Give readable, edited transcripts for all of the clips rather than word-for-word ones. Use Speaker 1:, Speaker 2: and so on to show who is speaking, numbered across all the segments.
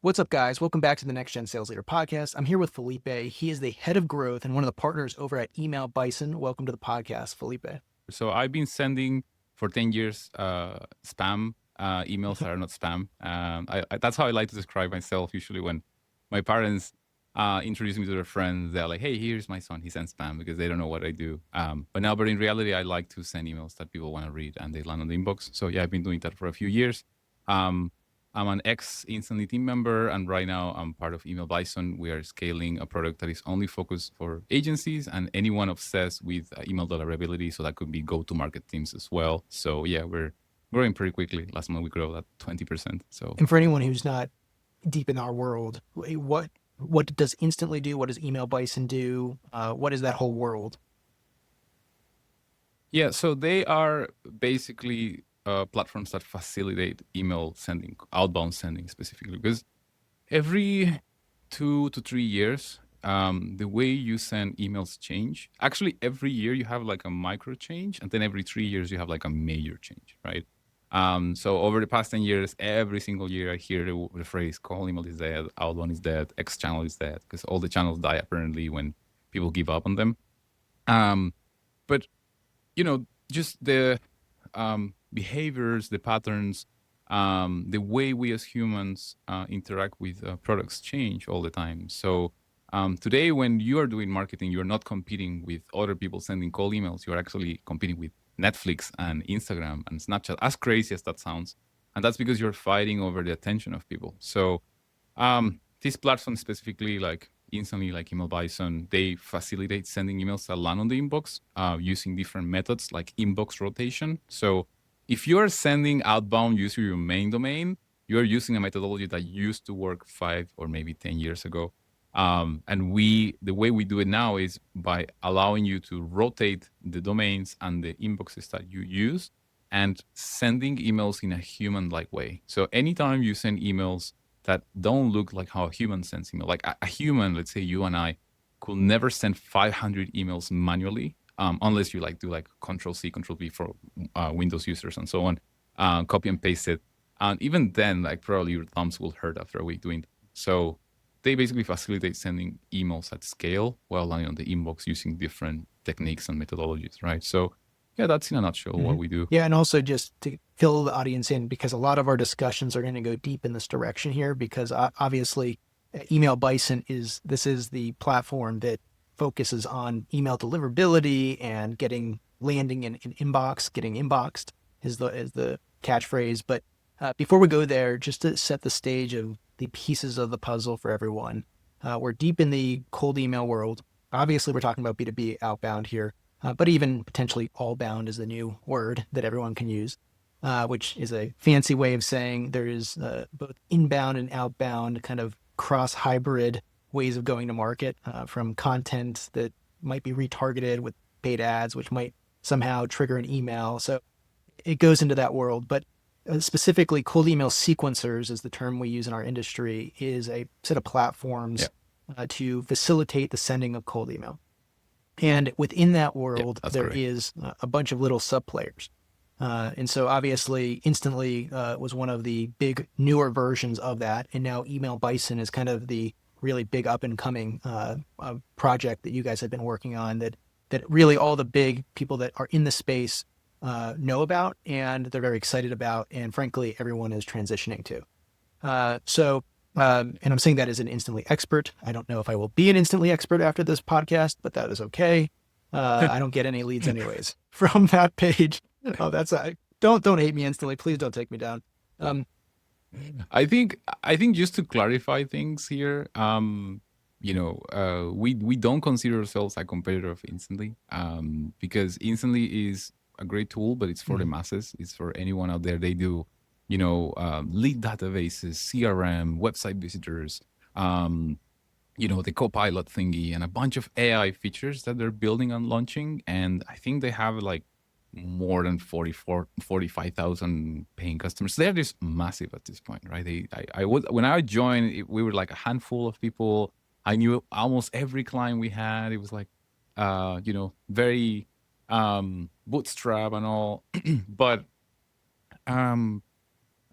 Speaker 1: What's up, guys? Welcome back to the Next Gen Sales Leader Podcast. I'm here with Felipe. He is the head of growth and one of the partners over at Email Bison. Welcome to the podcast, Felipe.
Speaker 2: So I've been sending for 10 years spam emails that are not spam. That's how I like to describe myself usually when my parents introduce me to their friends. They're like, hey, here's my son. He sends spam because they don't know what I do. But in reality, I like to send emails that people want to read and they land on the inbox. So yeah, I've been doing that for a few years. I'm an ex-Instantly team member, and right now I'm part of Email Bison. We are scaling a product that is only focused for agencies and anyone obsessed with email deliverability. So that could be go-to-market teams as well. So yeah, we're growing pretty quickly. Last month we grew at 20%. So,
Speaker 1: And for anyone who's not deep in our world, what does Instantly do? What does Email Bison do? What is that whole world?
Speaker 2: yeah, so they are basically platforms that facilitate email sending, outbound sending specifically, because every 2 to 3 years, the way you send emails change. Actually, every year you have like a micro change, and then every 3 years you have like a major change, right? So over the past 10 years, every single year I hear the phrase "call email is dead, outbound is dead, X channel is dead," because all the channels die apparently when people give up on them. But just the behaviors, the patterns, the way we as humans interact with products change all the time. So today, when you are doing marketing, you're not competing with other people sending cold emails. You're actually competing with Netflix and Instagram and Snapchat, as crazy as that sounds. And that's because you're fighting over the attention of people. So these platforms specifically, like Instantly, like Email Bison, they facilitate sending emails that land on the inbox using different methods like inbox rotation. So if you're sending outbound using your main domain, you're using a methodology that used to work 5 or maybe 10 years ago. And the way we do it now is by allowing you to rotate the domains and the inboxes that you use and sending emails in a human-like way. So anytime you send emails that don't look like how a human sends email. Like a human, let's say you and I, could never send 500 emails manually, unless you do Control C, Control V for Windows users and so on, copy and paste it. And even then, probably your thumbs will hurt after a week doing that. So they basically facilitate sending emails at scale while landing on the inbox using different techniques and methodologies, right? So yeah, that's in a nutshell what we do.
Speaker 1: Yeah, and also just to fill the audience in, because a lot of our discussions are going to go deep in this direction here, because obviously Email Bison is the platform that focuses on email deliverability and landing in inbox, getting inboxed is the catchphrase. But before we go there, just to set the stage of the pieces of the puzzle for everyone, we're deep in the cold email world. Obviously, we're talking about B2B outbound here. But even potentially all bound is the new word that everyone can use, which is a fancy way of saying there is both inbound and outbound kind of cross hybrid ways of going to market, from content that might be retargeted with paid ads, which might somehow trigger an email. So it goes into that world. But specifically, cold email sequencers is the term we use in our industry, is a set of platforms to facilitate the sending of cold email. And within that world, there
Speaker 2: correct.
Speaker 1: is a bunch of little sub players. And so obviously Instantly was one of the big newer versions of that. And now Email Bison is kind of the really big up and coming project that you guys have been working on, that really all the big people that are in the space know about and they're very excited about. And frankly, everyone is transitioning to. And I'm saying that as an Instantly expert. I don't know if I will be an Instantly expert after this podcast, but that is okay. I don't get any leads anyways from that page. Oh, that's don't hate me instantly. Please don't take me down.
Speaker 2: I think just to clarify things here, we don't consider ourselves a competitor of Instantly, because Instantly is a great tool, but it's for the masses. It's for anyone out there. They do, lead databases, CRM, website visitors, the Copilot thingy, and a bunch of AI features that they're building and launching. And I think they have more than 45,000 paying customers. They're just massive at this point, right? When I joined, we were like a handful of people. I knew almost every client we had. It was very bootstrap and all. But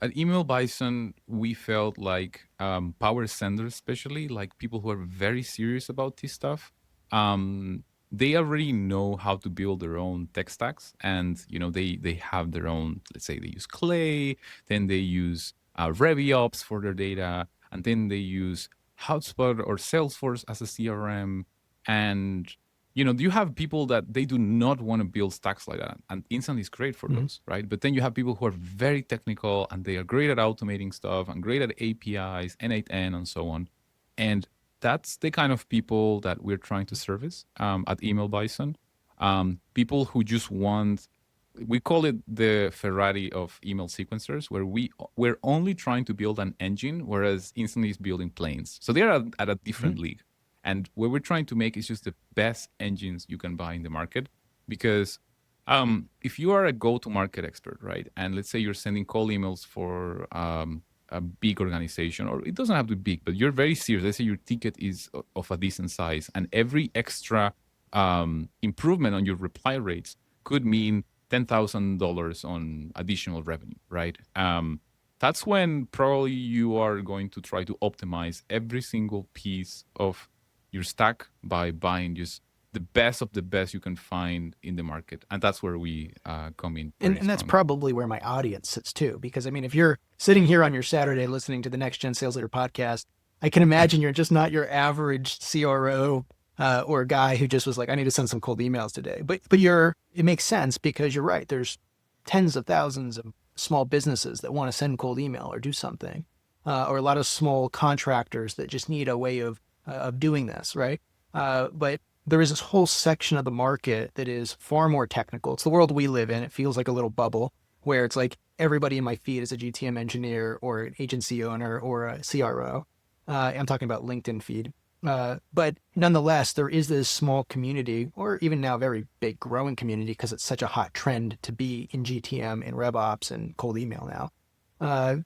Speaker 2: at Email Bison, we felt like power senders, especially like people who are very serious about this stuff. Um, they already know how to build their own tech stacks, and they have their own. Let's say they use Clay, then they use ReviOps for their data, and then they use HubSpot or Salesforce as a CRM, and you have people that they do not want to build stacks like that, and Instant is great for
Speaker 1: Mhm.
Speaker 2: those, right? But then you have people who are very technical and they are great at automating stuff and great at APIs, N8N, and so on. And that's the kind of people that we're trying to service at Email Bison. People who just want, we call it the Ferrari of email sequencers, where we're only trying to build an engine, whereas Instant is building planes. So they're at a different
Speaker 1: Mhm.
Speaker 2: league. And what we're trying to make is just the best engines you can buy in the market. Because if you are a go-to-market expert, right, and let's say you're sending cold emails for a big organization, or it doesn't have to be big, but you're very serious. Let's say your ticket is of a decent size, and every extra improvement on your reply rates could mean $10,000 on additional revenue, right? That's when probably you are going to try to optimize every single piece of your stack by buying just the best of the best you can find in the market, and that's where we come in
Speaker 1: And
Speaker 2: very
Speaker 1: and that's
Speaker 2: strongly.
Speaker 1: probably where my audience sits too, because I mean, if you're sitting here on your Saturday listening to the Next Gen Sales Leader podcast, I can imagine you're just not your average CRO or guy who just was like, I need to send some cold emails today. But it makes sense because you're right. There's tens of thousands of small businesses that want to send cold email or do something, or a lot of small contractors that just need a way of doing this, right? But there is this whole section of the market that is far more technical. It's the world we live in. It feels like a little bubble where it's like everybody in my feed is a GTM engineer or an agency owner or a CRO. I'm talking about LinkedIn feed. But nonetheless, there is this small community, or even now very big growing community, because it's such a hot trend to be in GTM and RevOps and cold email now.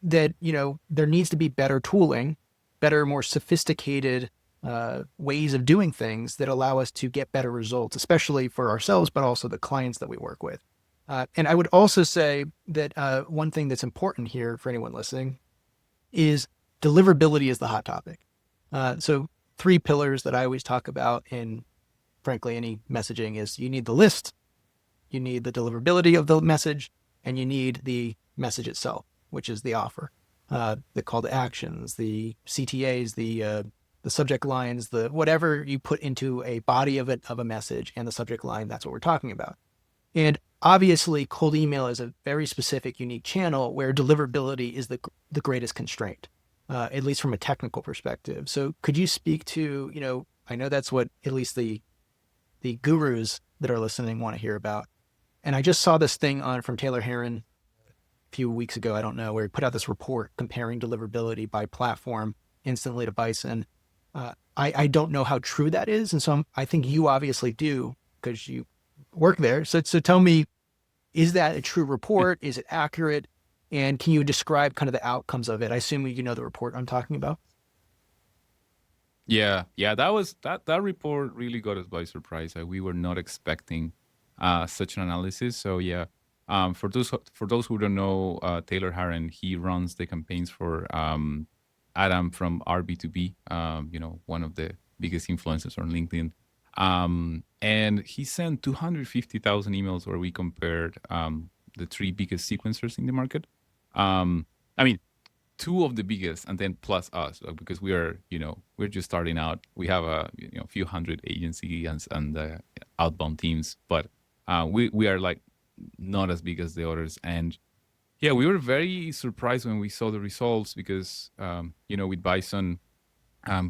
Speaker 1: That there needs to be better tooling, better, more sophisticated ways of doing things that allow us to get better results, especially for ourselves, but also the clients that we work with. And I would also say that one thing that's important here for anyone listening is deliverability is the hot topic. So three pillars that I always talk about in, frankly, any messaging is you need the list, you need the deliverability of the message, and you need the message itself, which is the offer, the call to actions, the CTAs, the subject lines, the whatever you put into a body of a message and the subject line. That's what we're talking about. And obviously, cold email is a very specific, unique channel where deliverability is the greatest constraint, at least from a technical perspective. So, could you speak to, I know that's what at least the gurus that are listening want to hear about. And I just saw this thing on from Taylor Heron a few weeks ago. I don't know where he put out this report comparing deliverability by platform instantly to Bison. I don't know how true that is, and so I think you obviously do because you work there. So tell me, is that a true report? Is it accurate? And can you describe kind of the outcomes of it? I assume you know the report I'm talking about.
Speaker 2: Yeah, that report really got us by surprise. We were not expecting such an analysis. So yeah, for those who don't know, Taylor Harron, he runs the campaigns for Adam from RB2B, one of the biggest influencers on LinkedIn. And he sent 250,000 emails where we compared the three biggest sequencers in the market. I mean, two of the biggest, and then plus us, because we're just starting out. We have a few hundred agency and outbound teams, but we are like not as big as the others. And yeah, we were very surprised when we saw the results because with Bison,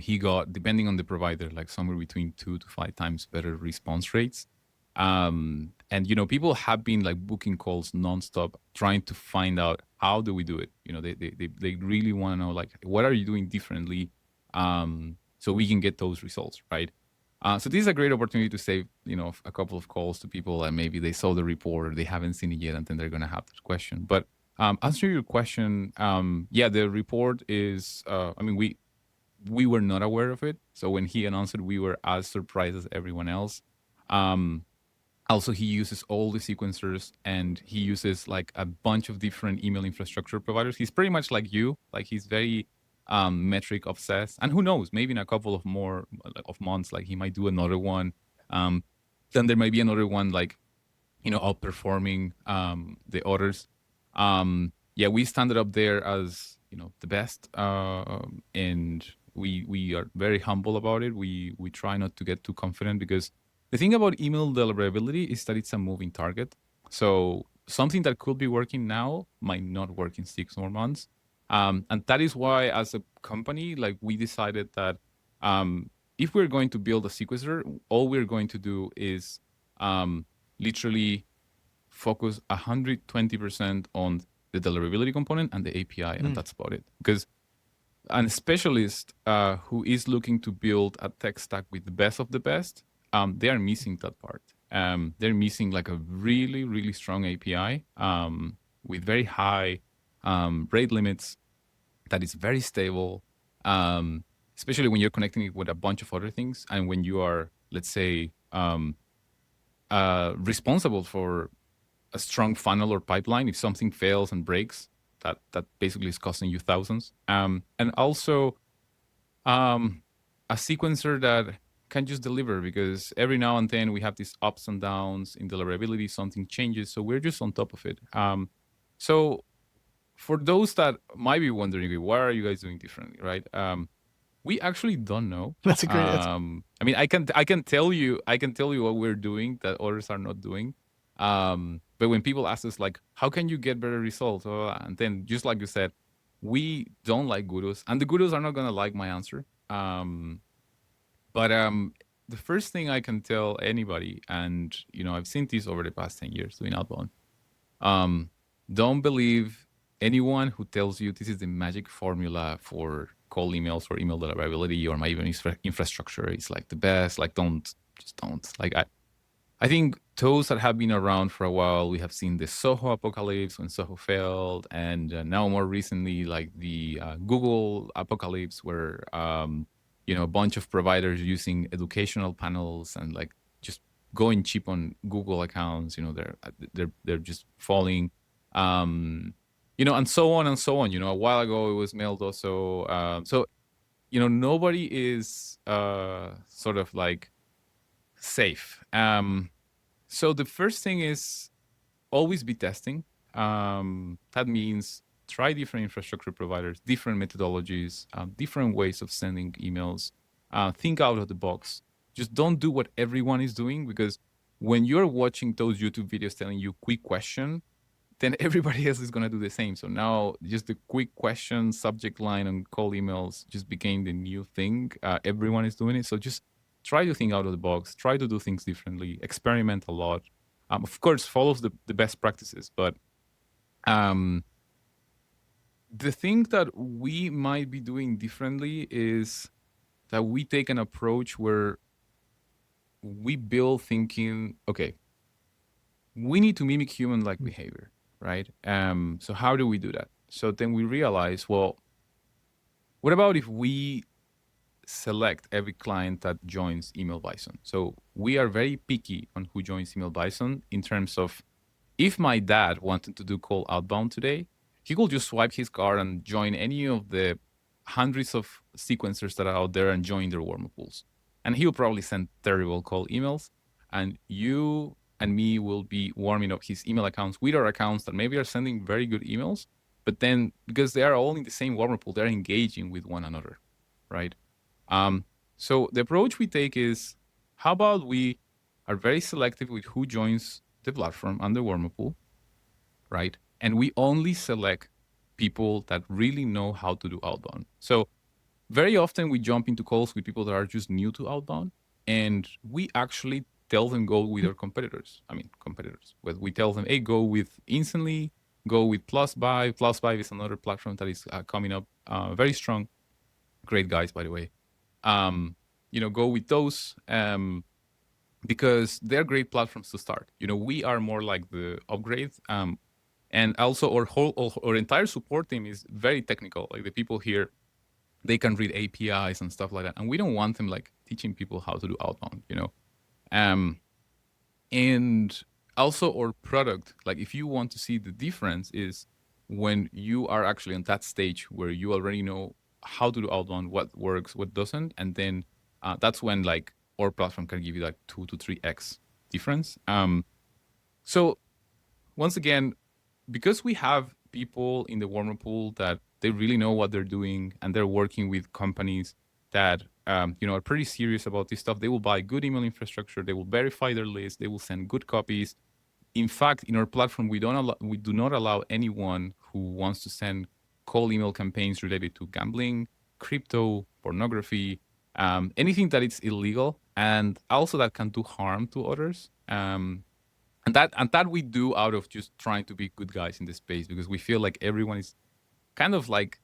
Speaker 2: he got, depending on the provider, like somewhere between 2 to 5 times better response rates. And people have been like booking calls nonstop, trying to find out how do we do it. They really want to know, like, what are you doing differently, so we can get those results, right? So this is a great opportunity to save a couple of calls to people that maybe they saw the report or they haven't seen it yet, and then they're gonna have this question. But answer your question, yeah, the report is. I mean, we were not aware of it. So when he announced it, we were as surprised as everyone else. Um, Also, he uses all the sequencers, and he uses like a bunch of different email infrastructure providers. He's pretty much like you. Like, he's very metric obsessed, and who knows, maybe in a couple of more of months, like he might do another one. Then there might be another one, like, outperforming the others. Yeah, we stand it up there as, the best, and we are very humble about it. We try not to get too confident, because the thing about email deliverability is that it's a moving target. So something that could be working now might not work in 6 more months. And that is why, as a company, like, we decided that if we're going to build a sequencer, all we're going to do is literally focus 120% on the deliverability component and the API, and that's about it. Because a specialist who is looking to build a tech stack with the best of the best, they are missing that part. They're missing like a really, really strong API with very high rate limits, that is very stable, especially when you're connecting it with a bunch of other things, and when you are, let's say, responsible for a strong funnel or pipeline. If something fails and breaks, that basically is costing you thousands. And also a sequencer that can just deliver, because every now and then we have these ups and downs in deliverability, something changes, so we're just on top of it. So for those that might be wondering, "Okay, what are you guys doing differently?" Right? We actually don't know.
Speaker 1: That's a great.
Speaker 2: I mean, I can tell you what we're doing that others are not doing. But when people ask us, like, how can you get better results? And then, just like you said, we don't like gurus, and the gurus are not gonna like my answer. But the first thing I can tell anybody, and I've seen this over the past 10 years doing outbound, don't believe anyone who tells you this is the magic formula for cold emails or email deliverability or my even infrastructure. It's like the best. Like, just don't. Like, I think those that have been around for a while, we have seen the Soho apocalypse when Soho failed, and now more recently, like the Google apocalypse, where a bunch of providers using educational panels and like just going cheap on Google accounts. They're just falling. And so on and so on. A while ago it was mailed also. So nobody is sort of like safe. So the first thing is always be testing. That means try different infrastructure providers, different methodologies, different ways of sending emails. Think out of the box. Just don't do what everyone is doing, because when you're watching those YouTube videos telling you quick question, then everybody else is going to do the same. So now just the quick question subject line on cold emails just became the new thing. Everyone is doing it. So just try to think out of the box, try to do things differently, experiment a lot. Of course, follow the best practices. But the thing that we might be doing differently is that we take an approach where we build thinking, okay, we need to mimic human-like behavior, right? So how do we do that? So then we realize, well, what about if we select every client that joins Email Bison? So we are very picky on who joins Email Bison, in terms of, if my dad wanted to do cold outbound today, he could just swipe his card and join any of the hundreds of sequencers that are out there and join their warm-up pools. And he'll probably send terrible cold emails, and you and me will be warming up his email accounts with our accounts that maybe are sending very good emails, but then because they are all in the same warm-up pool, they're engaging with one another, right? So the approach we take is, how about we are very selective with who joins the platform and the warm-up pool, right? And we only select people that really know how to do outbound. So very often we jump into calls with people that are just new to outbound, and we actually tell them go with our competitors. But we tell them, hey, go with Instantly, go with Plus Buy. Plus Buy is another platform that is coming up very strong. Great guys, by the way. Go with those because they're great platforms to start. We are more like the upgrade. And also our entire support team is very technical. Like, the people here, they can read APIs and stuff like that. And we don't want them like teaching people how to do outbound, And also our product, like if you want to see the difference, is when you are actually on that stage where you already know how to do outbound, what works, what doesn't, and then that's when like our platform can give you like 2 to 3x difference. So once again, because we have people in the warmer pool that they really know what they're doing and they're working with companies that are pretty serious about this stuff. They will buy good email infrastructure. They will verify their list. They will send good copies. In fact, in our platform, we do not allow anyone who wants to send cold email campaigns related to gambling, crypto, pornography, anything that is illegal and also that can do harm to others. And that we do out of just trying to be good guys in this space, because we feel like everyone is kind of like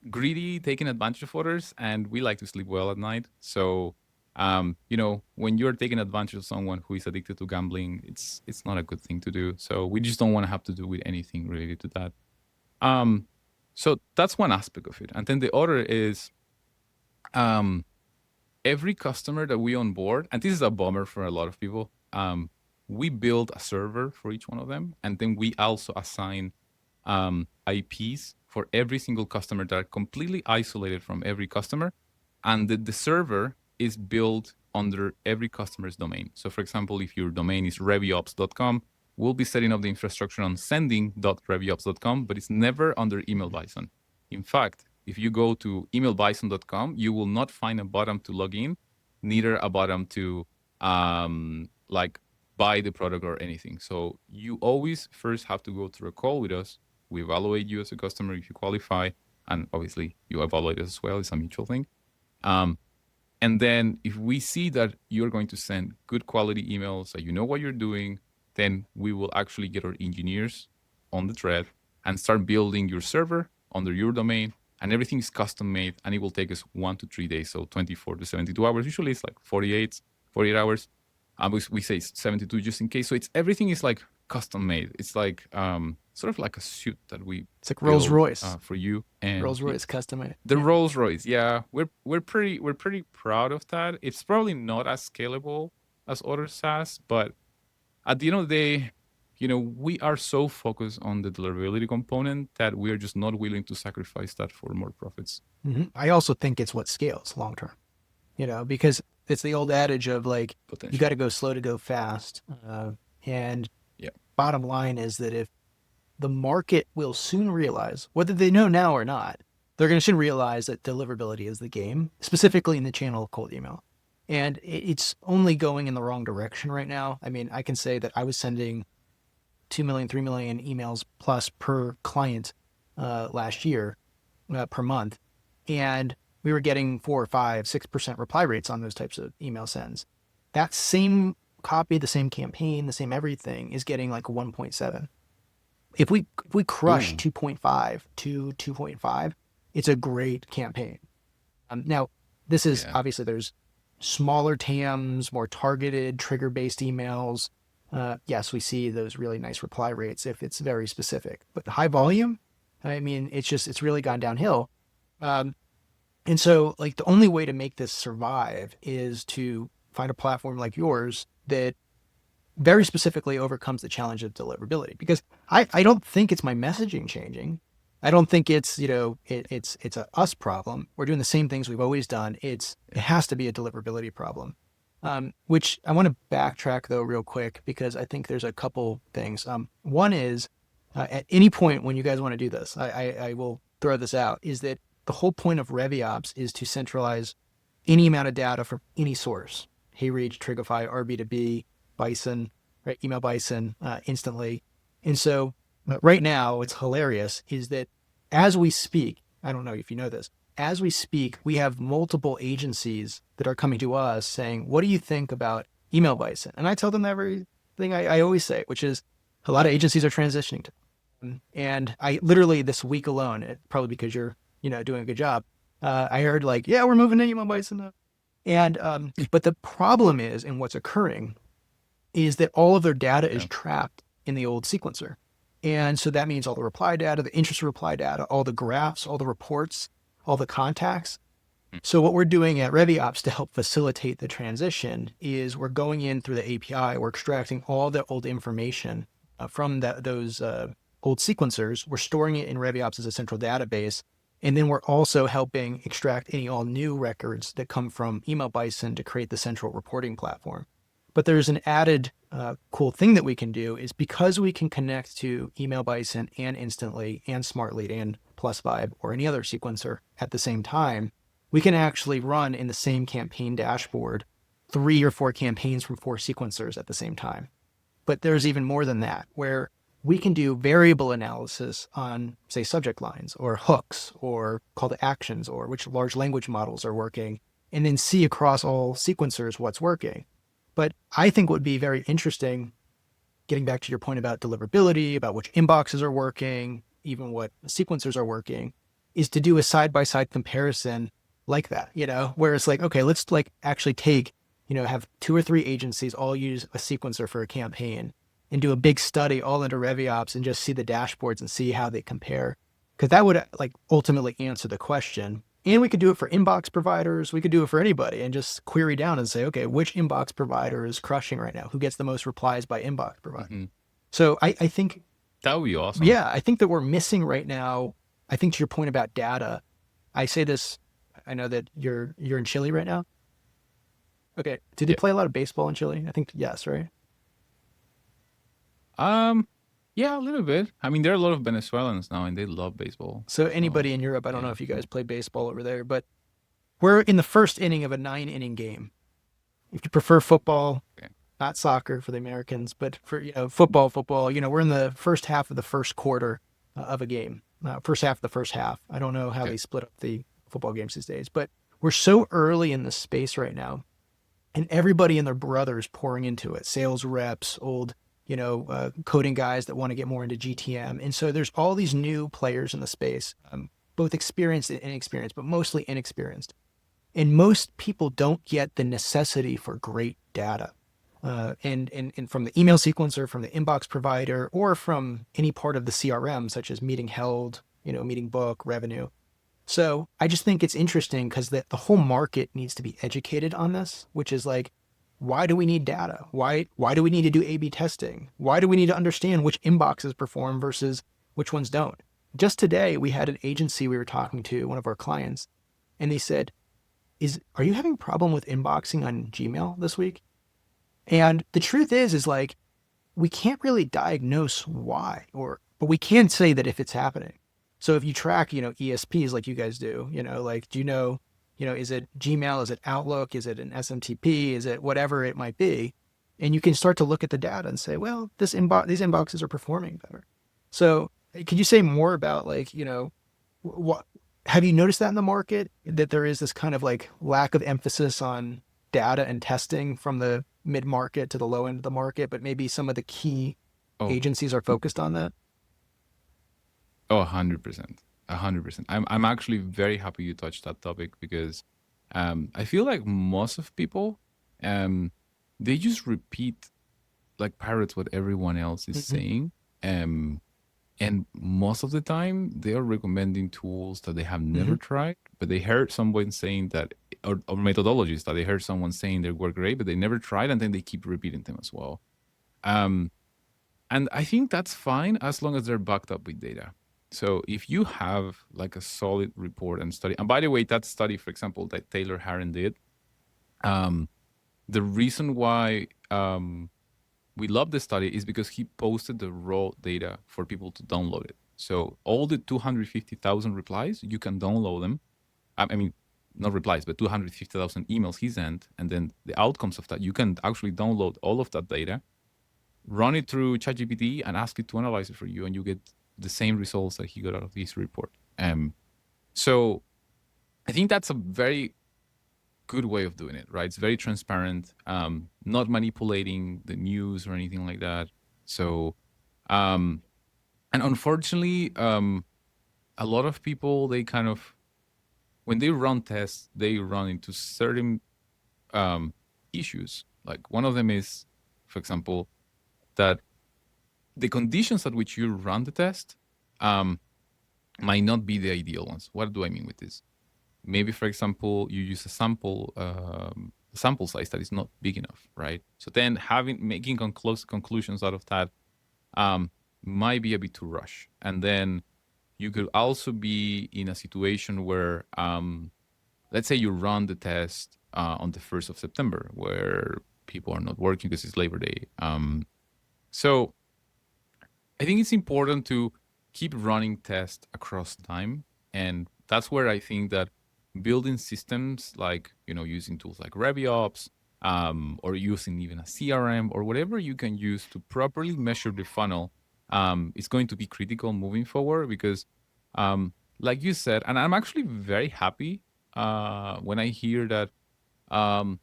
Speaker 2: greedy, taking advantage of others, and we like to sleep well at night. So when you're taking advantage of someone who is addicted to gambling, it's not a good thing to do. So we just don't want to have to do with anything related to that. So that's one aspect of it. And then the other is every customer that we onboard, and this is a bummer for a lot of people, we build a server for each one of them, and then we also assign IPs for every single customer that are completely isolated from every customer, and the server is built under every customer's domain. So for example, if your domain is reviops.com, we'll be setting up the infrastructure on sending.reviops.com, but it's never under email bison. In fact, if you go to emailbison.com, you will not find a button to log in, neither a button to like buy the product or anything. So you always first have to go through a call with us. We evaluate you as a customer if you qualify, and obviously you evaluate us as well. It's a mutual thing. And then if we see that you're going to send good quality emails, that you know what you're doing, then we will actually get our engineers on the thread and start building your server under your domain, and everything is custom made, and it will take us 1 to 3 days, so 24 to 72 hours. Usually it's like 48 hours. We say 72 just in case. So everything is like custom made. It's like sort of like a suit that we
Speaker 1: It's like Rolls
Speaker 2: build,
Speaker 1: Royce.
Speaker 2: for you. And
Speaker 1: Rolls Royce custom made.
Speaker 2: the
Speaker 1: Yeah.
Speaker 2: Rolls Royce, yeah, we're pretty proud of that. It's probably not as scalable as other SaaS, but at the end of the day, we are so focused on the deliverability component that we are just not willing to sacrifice that for more profits.
Speaker 1: Mm-hmm. I also think it's what scales long term, because it's the old adage of like, you got to go slow to go fast. And
Speaker 2: yeah,
Speaker 1: bottom line is that if the market will soon realize, whether they know now or not, they're going to soon realize that deliverability is the game, specifically in the channel of cold email. And it's only going in the wrong direction right now. I mean, I can say that I was sending 2 million, 3 million emails plus per client last year per month. And we were getting 4 or 5, 6% reply rates on those types of email sends. That same copy, the same campaign, the same everything is getting like 1.7. If we crush 2.5 to 2.5, it's a great campaign. Now, this is obviously there's smaller TAMs, more targeted trigger-based emails. Yes, we see those really nice reply rates if it's very specific, but high volume, I mean, it's really gone downhill. And so like the only way to make this survive is to find a platform like yours that very specifically overcomes the challenge of deliverability, because I don't think it's my messaging changing. I don't think it's, it's a us problem. We're doing the same things we've always done. It has to be a deliverability problem. Which I want to backtrack though real quick, because I think there's a couple things. One is at any point when you guys want to do this, I will throw this out, is that the whole point of ReviOps is to centralize any amount of data from any source. HeyReach, Trigify, RB2B, Bison, right? Email Bison, instantly. And so right now, it's hilarious, is that as we speak, I don't know if you know this, as we speak, we have multiple agencies that are coming to us saying, what do you think about Email Bison? And I tell them everything I always say, which is a lot of agencies are transitioning to. And I literally this week alone, probably because you're, doing a good job, I heard like, yeah, we're moving to Email Bison. And, but the problem is, and what's occurring is that all of their data is trapped in the old sequencer. And so that means all the reply data, the interest reply data, all the graphs, all the reports, all the contacts, So what we're doing at ReviOps to help facilitate the transition is we're going in through the API, we're extracting all the old information from those old sequencers, we're storing it in ReviOps as a central database, and then we're also helping extract any all new records that come from Email Bison to create the central reporting platform. But there's an added cool thing that we can do is because we can connect to Email Bison and Instantly and SmartLead and PlusVibe or any other sequencer at the same time, we can actually run in the same campaign dashboard 3 or 4 campaigns from 4 sequencers at the same time. But there's even more than that, where we can do variable analysis on, say, subject lines or hooks or call to actions or which large language models are working, and then see across all sequencers what's working. But I think what would be very interesting, getting back to your point about deliverability, about which inboxes are working, even what sequencers are working, is to do a side-by-side comparison like that, where it's like, okay, let's like actually take, have 2 or 3 agencies all use a sequencer for a campaign and do a big study all under ReviOps and just see the dashboards and see how they compare. Because that would like ultimately answer the question. And we could do it for inbox providers. We could do it for anybody and just query down and say, okay, which inbox provider is crushing right now? Who gets the most replies by inbox provider?
Speaker 2: Mm-hmm.
Speaker 1: So I think,
Speaker 2: That would be awesome.
Speaker 1: yeah, I think that we're missing right now. I think to your point about data, I say this, I know that you're in Chile right now. Okay. Did they
Speaker 2: Yeah.
Speaker 1: play a lot of baseball in Chile? I think yes, right?
Speaker 2: Um, yeah, a little bit. I mean, there are a lot of Venezuelans now, and they love baseball.
Speaker 1: So
Speaker 2: So
Speaker 1: anybody in Europe, I don't know
Speaker 2: yeah.
Speaker 1: if you guys play baseball over there, but we're in the first inning of a 9 inning game. If you prefer football,
Speaker 2: Okay.
Speaker 1: not soccer for the Americans, but for football, we're in the first half of the first quarter of a game. First half of the first half. I don't know how
Speaker 2: Okay.
Speaker 1: they split up the football games these days, but we're so early in the space right now, and everybody and their brothers pouring into it. Sales reps, old coding guys that want to get more into GTM, and so there's all these new players in the space, both experienced and inexperienced, but mostly inexperienced. And most people don't get the necessity for great data. And from the email sequencer, from the inbox provider, or from any part of the CRM, such as meeting held, meeting book, revenue. So I just think it's interesting because the whole market needs to be educated on this, which is like, why do we need data? Why do we need to do A/B testing? Why do we need to understand which inboxes perform versus which ones don't? Just today, we had an agency we were talking to, one of our clients, and they said, are you having a problem with inboxing on Gmail this week? And the truth is like, we can't really diagnose why, but we can say that if it's happening. So if you track, ESPs like you guys do, like, do is it Gmail? Is it Outlook? Is it an SMTP? Is it whatever it might be? And you can start to look at the data and say, well, these inboxes are performing better. So could you say more about like, what have you noticed that in the market that there is this kind of like lack of emphasis on data and testing from the mid market to the low end of the market, but maybe some of the key
Speaker 2: Oh,
Speaker 1: agencies are focused on that?
Speaker 2: oh, 100%. 100%. I'm actually very happy you touched that topic because I feel like most of people um they just repeat like parrots what everyone else is
Speaker 1: Mm-hmm.
Speaker 2: saying. Um and most of the time they are recommending tools that they have
Speaker 1: Mm-hmm.
Speaker 2: never tried, but they heard someone saying that or methodologies that they heard someone saying they work great, but they never tried and then they keep repeating them as well. Um And I think that's fine as long as they're backed up with data. So if you have like a solid report and study, and by the way, that study, for example, that Taylor Harron did, um, the reason why we love this study is because he posted the raw data for people to download it. So all the 250,000 replies, you can download them. I mean, not replies, but 250,000 emails he sent, and then the outcomes of that, you can actually download all of that data, run it through ChatGPT and ask it to analyze it for you, and you get the same results that he got out of his report. So I think that's a very good way of doing it, right? It's very transparent, not manipulating the news or anything like that. So, um, and unfortunately, a lot of people, they kind of, when they run tests, they run into certain issues. Like one of them is, for example, that the conditions at which you run the test might not be the ideal ones. What do I mean with this? maybe, for example, you use a sample size that is not big enough, right? So then making conclusions out of that um, might be a bit too rush. And then you could also be in a situation where, let's say you run the test on the 1st of September, where people are not working because it's Labor Day. So I think it's important to keep running tests across time. And that's where I think that building systems like, using tools like RevOps, or using even a CRM or whatever you can use to properly measure the funnel, is going to be critical moving forward because, like you said, and I'm actually very happy when I hear that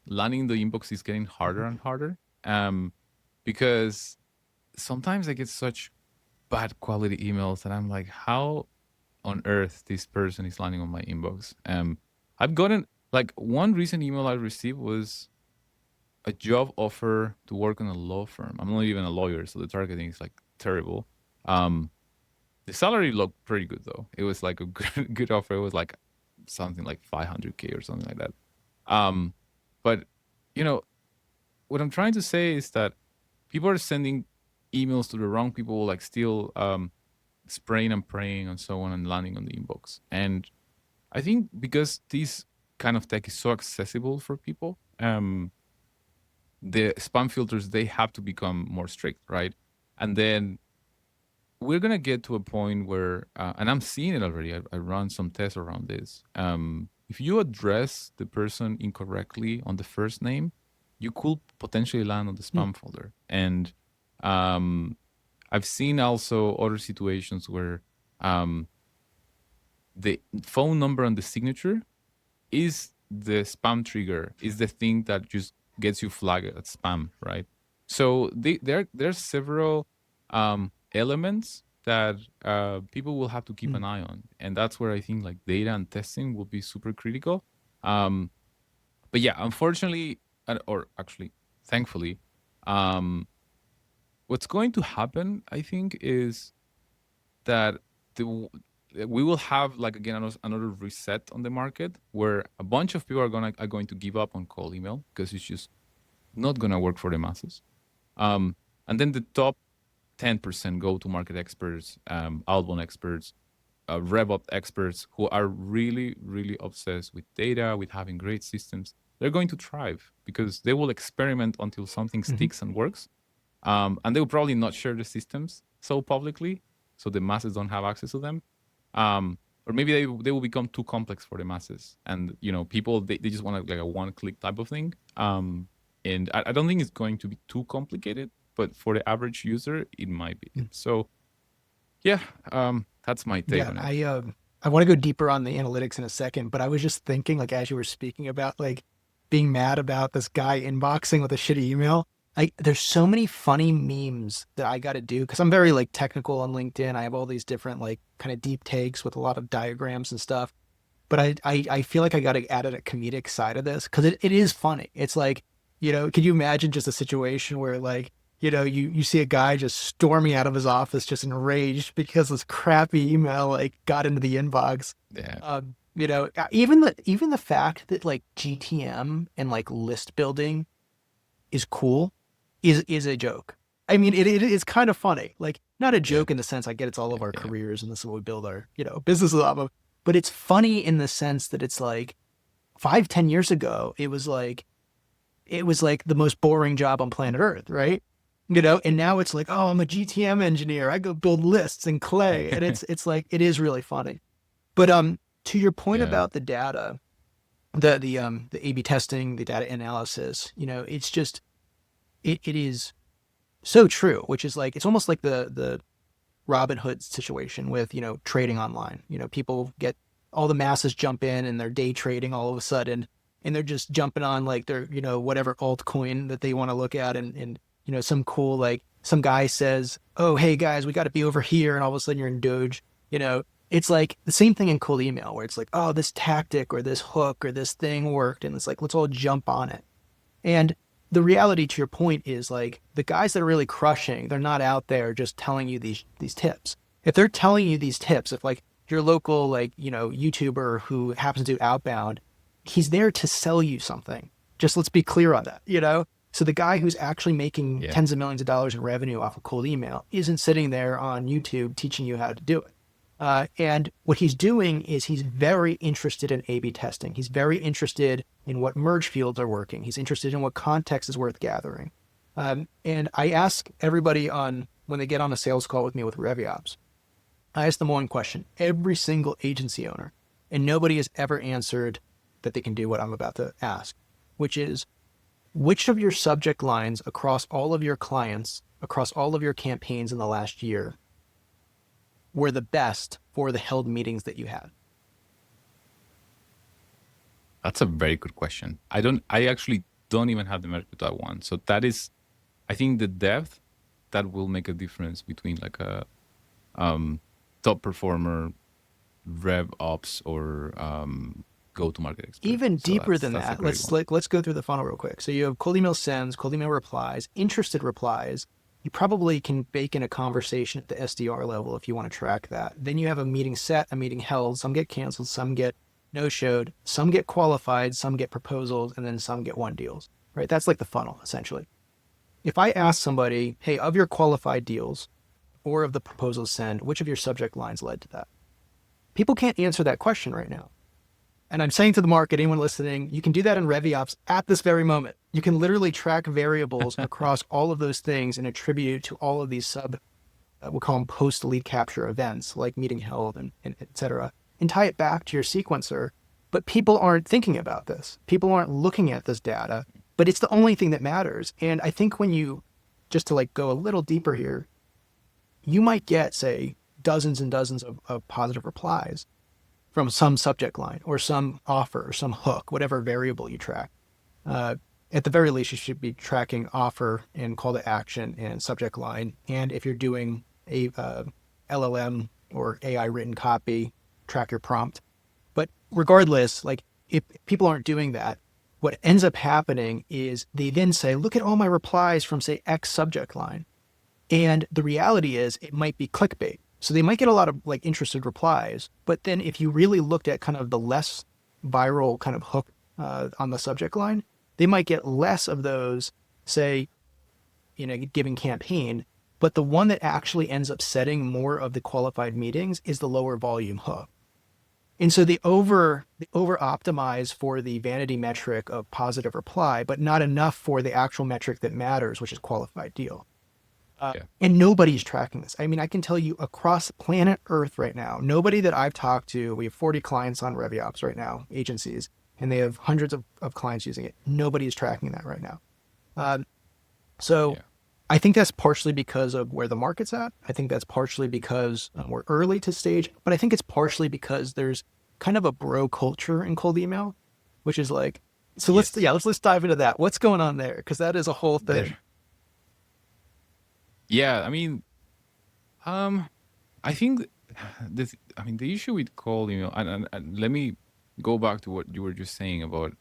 Speaker 2: landing the inbox is getting harder and harder, because sometimes I get such bad quality emails and I'm like, how on earth this person is landing on my inbox? I've gotten, like, one recent email I received was a job offer to work on a law firm. I'm not even a lawyer, so the targeting is like terrible. Um, the salary looked pretty good though. It was like a good offer. It was like something like 500K or something like that. Um, but you know, what I'm trying to say is that people are sending emails to the wrong people, like still spraying and praying and so on and landing on the inbox. And I think because this kind of tech is so accessible for people, the spam filters, they have to become more strict, right? And then we're gonna get to a point where, and I'm seeing it already. I run some tests around this. If you address the person incorrectly on the first name, you could potentially land on the
Speaker 1: Mm.
Speaker 2: spam folder. And um, I've seen also other situations where the phone number on the signature is the spam trigger, is the thing that just gets you flagged as spam, right? So there's several elements that people will have to keep
Speaker 1: Mm.
Speaker 2: an eye on, and that's where I think like data and testing will be super critical. Um, but yeah, unfortunately, or actually, thankfully, um, what's going to happen, I think, is that we will have, like, again, another reset on the market where a bunch of people are going to give up on cold email because it's just not gonna work for the masses. And then the top 10% go to market experts, outbound experts, RevOps experts who are really, really obsessed with data, with having great systems. They're going to thrive because they will experiment until something
Speaker 1: Mhm.
Speaker 2: sticks and works. And they will probably not share the systems so publicly, so the masses don't have access to them. Or maybe they will become too complex for the masses, and people they just want like a one-click type of thing. And I don't think it's going to be too complicated, but for the average user, it might be.
Speaker 1: Mm.
Speaker 2: So yeah, that's my take
Speaker 1: Yeah,
Speaker 2: on it.
Speaker 1: I want to go deeper on the analytics in a second, but I was just thinking, like, as you were speaking about like being mad about this guy inboxing with a shitty email, there's so many funny memes that I got to do because I'm very like technical on LinkedIn. I have all these different like kind of deep takes with a lot of diagrams and stuff. But I feel like I got to add a comedic side of this because it is funny. It's like, could you imagine just a situation where like, you see a guy just storming out of his office just enraged because this crappy email like got into the inbox.
Speaker 2: Yeah,
Speaker 1: Even the fact that like GTM and like list building is cool is a joke. I mean, it is kind of funny. Like, not a
Speaker 2: yeah,
Speaker 1: joke in the sense I get it's all of our
Speaker 2: yeah,
Speaker 1: careers and this is what we build our, businesses off of. But it's funny in the sense that it's like 5, 10 years ago, it was like the most boring job on planet Earth, right? And now it's like, oh, I'm a GTM engineer. I go build lists in Clay. And it's like it is really funny. But to your point
Speaker 2: yeah,
Speaker 1: about the data, the A/B testing, the data analysis, it's just it is so true, which is like it's almost like the Robin Hood situation with, trading online. People get all the masses jump in and they're day trading all of a sudden and they're just jumping on like their, whatever altcoin that they want to look at and some cool like some guy says, "Oh, hey guys, we got to be over here," and all of a sudden you're in Doge. It's like the same thing in cold email where it's like, "Oh, this tactic or this hook or this thing worked," and it's like, let's all jump on it. And the reality to your point is like the guys that are really crushing, they're not out there just telling you these tips. If they're telling you these tips, if like your local like, YouTuber who happens to do outbound, he's there to sell you something. Just let's be clear on that. So the guy who's actually making
Speaker 2: Yeah.
Speaker 1: tens of millions of dollars in revenue off of cold email isn't sitting there on YouTube teaching you how to do it. And what he's doing is he's very interested in A/B testing. He's very interested in what merge fields are working. He's interested in what context is worth gathering. And I ask everybody on when they get on a sales call with me with ReviOps, I ask them one question, every single agency owner, and nobody has ever answered that they can do what I'm about to ask, which is which of your subject lines across all of your clients, across all of your campaigns in the last year, were the best for the held meetings that you had?
Speaker 2: That's a very good question. I actually don't even have the metric to that one. So that is, I think the depth that will make a difference between like a top performer, rev ops, or go to market expert.
Speaker 1: Even
Speaker 2: So
Speaker 1: deeper than
Speaker 2: that's a
Speaker 1: that,
Speaker 2: great one.
Speaker 1: let's go through the funnel real quick. So you have cold email sends, cold email replies, interested replies. You probably can bake in a conversation at the SDR level if you want to track that. Then you have a meeting set, a meeting held. Some get canceled, some get no showed, some get qualified, some get proposals, and then some get won deals. Right? That's like the funnel essentially. If I ask somebody, hey, of your qualified deals or of the proposals send, which of your subject lines led to that? People can't answer that question right now. And I'm saying to the market, anyone listening, you can do that in ReviOps at this very moment. You can literally track variables across all of those things and attribute it to all of these we'll call them post lead capture events like meeting held and et cetera, and tie it back to your sequencer. But people aren't thinking about this. People aren't looking at this data, but it's the only thing that matters. And I think when you, just to like go a little deeper here, you might get, say, dozens and dozens of positive replies from some subject line or some offer or some hook, whatever variable you track. At the very least, you should be tracking offer and call to action and subject line. And if you're doing a LLM or AI written copy, track your prompt. But regardless, like if people aren't doing that, what ends up happening is they then say, look at all my replies from say X subject line. And the reality is it might be clickbait. So they might get a lot of like interested replies, but then if you really looked at kind of the less viral kind of hook on the subject line, they might get less of those, say, giving campaign, but the one that actually ends up setting more of the qualified meetings is the lower volume hook. And so they over optimize for the vanity metric of positive reply, but not enough for the actual metric that matters, which is qualified deal.
Speaker 2: Yeah.
Speaker 1: And nobody's tracking this. I mean, I can tell you across planet Earth right now, nobody that I've talked to, we have 40 clients on ReviOps right now, agencies, and they have hundreds of clients using it. Nobody is tracking that right now. So
Speaker 2: Yeah.
Speaker 1: I think that's partially because of where the market's at. I think that's partially because we're early to stage, but I think it's partially because there's kind of a bro culture in cold email, which is like, so let's dive into that. What's going on there? Because that is a whole thing.
Speaker 2: Yeah, I mean, I think the issue with cold email, and let me go back to what you were just saying about,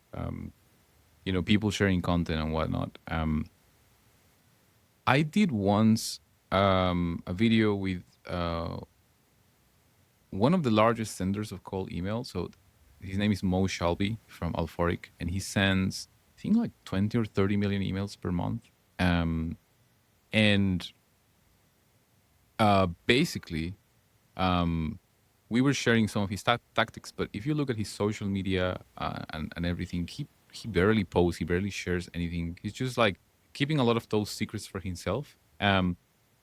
Speaker 2: people sharing content and whatnot. I did once a video with one of the largest senders of cold email. So his name is Mo Shelby from Alphoric, and he sends, I think, like 20 or 30 million emails per month. And basically, we were sharing some of his tactics. But if you look at his social media and everything, he barely posts, he barely shares anything. He's just like keeping a lot of those secrets for himself.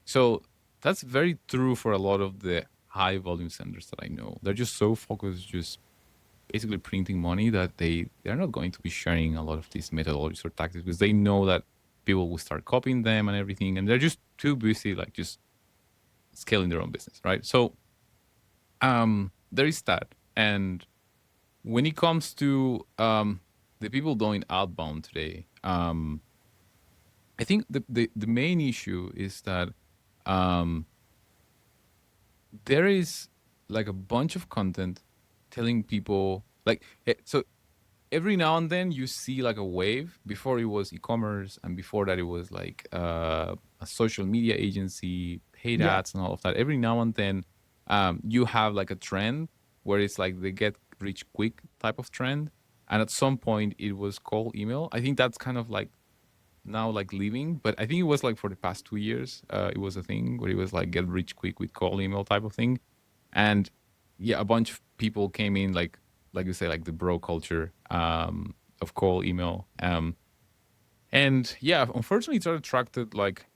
Speaker 2: So that's very true for a lot of the high volume senders that I know. They're just so focused, just basically printing money, that they're not going to be sharing a lot of these methodologies or tactics because they know that people will start copying them and everything, and they're just too busy like just scaling their own business, right? So there is that. And when it comes to the people doing outbound today, I think the main issue is that there is like a bunch of content telling people like, so every now and then you see like a wave. Before it was e-commerce, and before that it was like a social media agency, paid
Speaker 1: Yeah.
Speaker 2: ads and all of that. Every now and then you have like a trend where it's like they get rich quick type of trend, and at some point it was cold email. I think that's kind of like now like leaving, but I think it was like for the past 2 years, it was a thing where it was like get rich quick with cold email type of thing, and yeah, a bunch of people came in like you say, like the bro culture of cold email, and yeah, unfortunately, it attracted like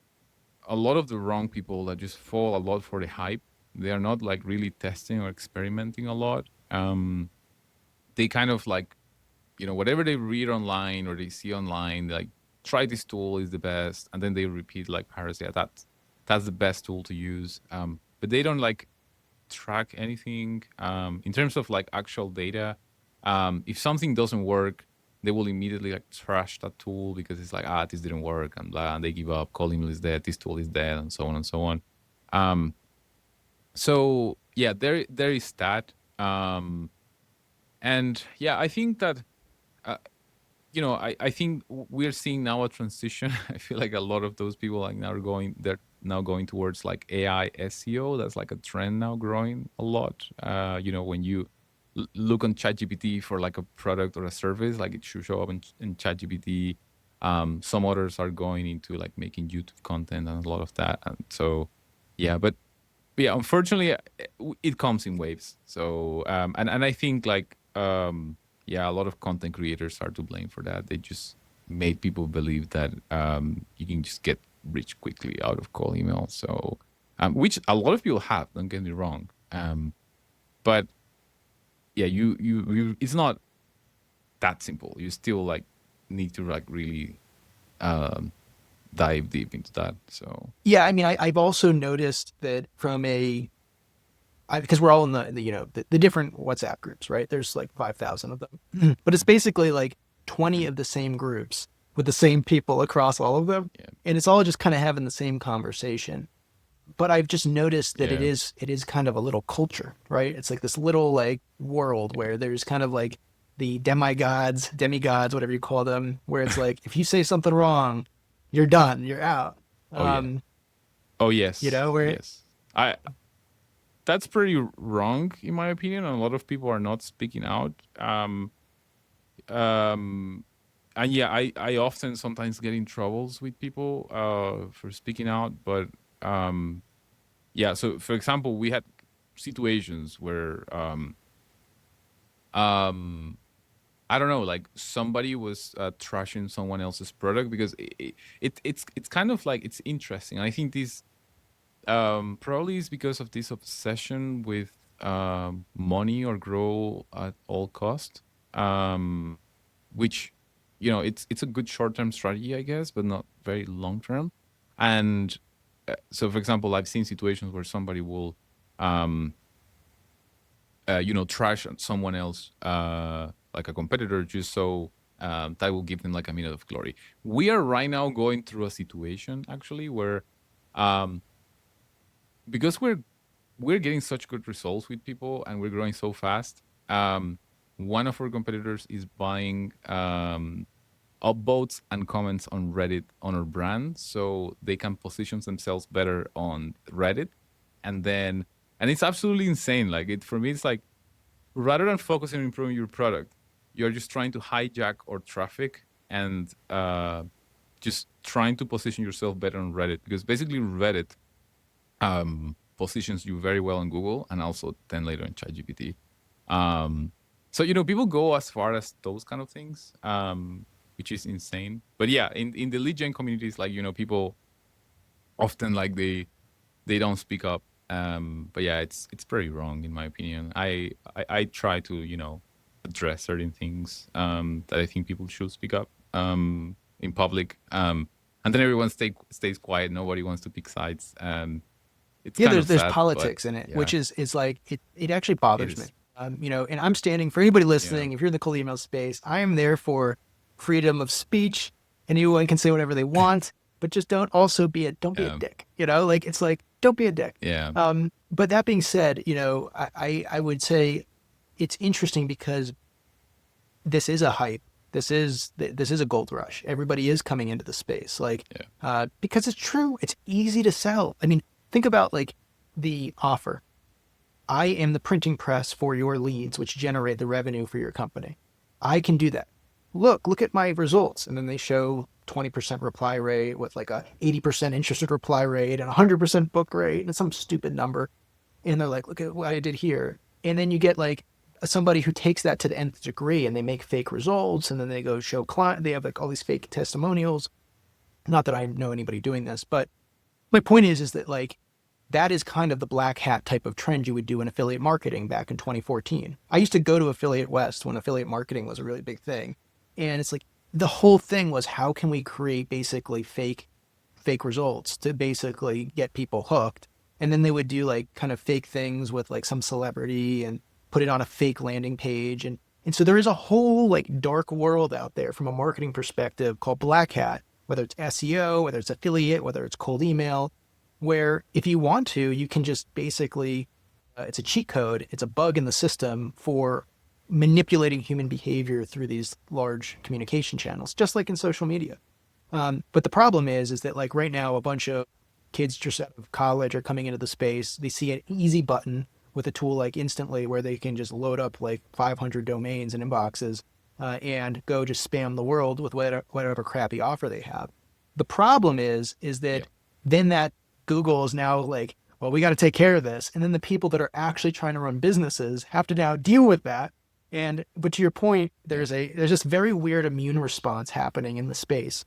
Speaker 2: a lot of the wrong people that just fall a lot for the hype. They are not like really testing or experimenting a lot. They kind of like, whatever they read online or they see online, like try this tool is the best, and then they repeat like Paris, yeah, that's the best tool to use. But they don't like track anything in terms of like actual data. If something doesn't work, they will immediately like trash that tool because it's like, this didn't work and blah, and they give up. Cold email is dead. This tool is dead, and so on and so on. So yeah, there is that. And yeah, I think that I think we're seeing now a transition. I feel like a lot of those people like they're now going towards like AI SEO. That's like a trend now growing a lot. When you look on ChatGPT for like a product or a service, like it should show up in ChatGPT. Some others are going into like making YouTube content and a lot of that. And so, yeah, but yeah, unfortunately, it comes in waves. So, and I think like, yeah, a lot of content creators are to blame for that. They just made people believe that you can just get rich quickly out of cold email. So, which a lot of people have. Don't get me wrong. But yeah, it's not that simple. You still like need to like really dive deep into that. So
Speaker 1: Yeah, I mean, I've also noticed that because we're all in the different WhatsApp groups, right? There's like 5,000 of them, but it's basically like 20 of the same groups with the same people across all of them,
Speaker 2: yeah,
Speaker 1: and it's all just kind of having the same conversation. But I've just noticed that it
Speaker 2: yeah,
Speaker 1: is kind of a little culture, right? It's like this little like world
Speaker 2: yeah.
Speaker 1: where there's kind of like the demigods, whatever you call them, where it's like if you say something wrong, you're done, you're out.
Speaker 2: Oh yeah.
Speaker 1: Um,
Speaker 2: Oh
Speaker 1: you
Speaker 2: yes,
Speaker 1: know, where
Speaker 2: yes. I That's pretty wrong in my opinion. And a lot of people are not speaking out. Um, and yeah, I often sometimes get in troubles with people for speaking out. But yeah, so for example, we had situations where um, I don't know, like somebody was trashing someone else's product because it's kind of like it's interesting. I think this probably is because of this obsession with money or grow at all cost, um, which it's a good short term strategy, I guess, but not very long term. And so, for example, I've seen situations where somebody will, um, trash someone else, like a competitor, just so that will give them like a minute of glory. We are right now going through a situation actually where. Um, because we're getting such good results with people and we're growing so fast. One of our competitors is buying upvotes and comments on Reddit on our brand, so they can position themselves better on Reddit. And it's absolutely insane. Like it for me, it's like rather than focusing on improving your product, you're just trying to hijack our traffic and just trying to position yourself better on Reddit because basically Reddit positions you very well on Google and also then later in ChatGPT. So people go as far as those kind of things, which is insane. But yeah, in the lead gen communities, like people often like they don't speak up. But yeah, it's pretty wrong in my opinion. I try to address certain things that I think people should speak up in public. And then everyone stays quiet. Nobody wants to pick sides. It's
Speaker 1: yeah,
Speaker 2: kind
Speaker 1: there's
Speaker 2: of
Speaker 1: there's
Speaker 2: sad, but
Speaker 1: politics in it,
Speaker 2: yeah,
Speaker 1: which is like it actually
Speaker 2: it
Speaker 1: bothers me.
Speaker 2: is.
Speaker 1: And I'm standing for anybody
Speaker 2: Yeah,
Speaker 1: listening. If you're in the cold email space, I am there for freedom of speech. Anyone can say whatever they want, but just don't be a
Speaker 2: yeah,
Speaker 1: dick. Like it's like don't be a dick.
Speaker 2: yeah,
Speaker 1: But that being said, I would say it's interesting because this is a hype. This is a gold rush. Everybody is coming into the space, like
Speaker 2: yeah,
Speaker 1: because it's true. It's easy to sell. I mean, think about like the offer. I am the printing press for your leads, which generate the revenue for your company. I can do that. Look at my results. And then they show 20% reply rate with like a 80% interested reply rate and 100% book rate and some stupid number. And they're like, look at what I did here. And then you get like somebody who takes that to the nth degree and they make fake results and then they go show client, they have like all these fake testimonials. Not that I know anybody doing this, but my point is that like that is kind of the black hat type of trend you would do in affiliate marketing back in 2014. I used to go to Affiliate West when affiliate marketing was a really big thing. And it's like the whole thing was how can we create basically fake results to basically get people hooked. And then they would do like kind of fake things with like some celebrity and put it on a fake landing page. And so there is a whole like dark world out there from a marketing perspective called Black Hat, whether it's SEO, whether it's affiliate, whether it's cold email, where if you want to, you can just basically, it's a cheat code, it's a bug in the system for manipulating human behavior through these large communication channels, just like in social media. But the problem is that like right now, a bunch of kids just out of college are coming into the space. They see an easy button with a tool like Instantly where they can just load up like 500 domains and inboxes and go just spam the world with whatever crappy offer they have. The problem is that then that Google is now like, well, we got to take care of this. And then the people that are actually trying to run businesses have to now deal with that. And but to your point, there's this very weird immune response happening in the space.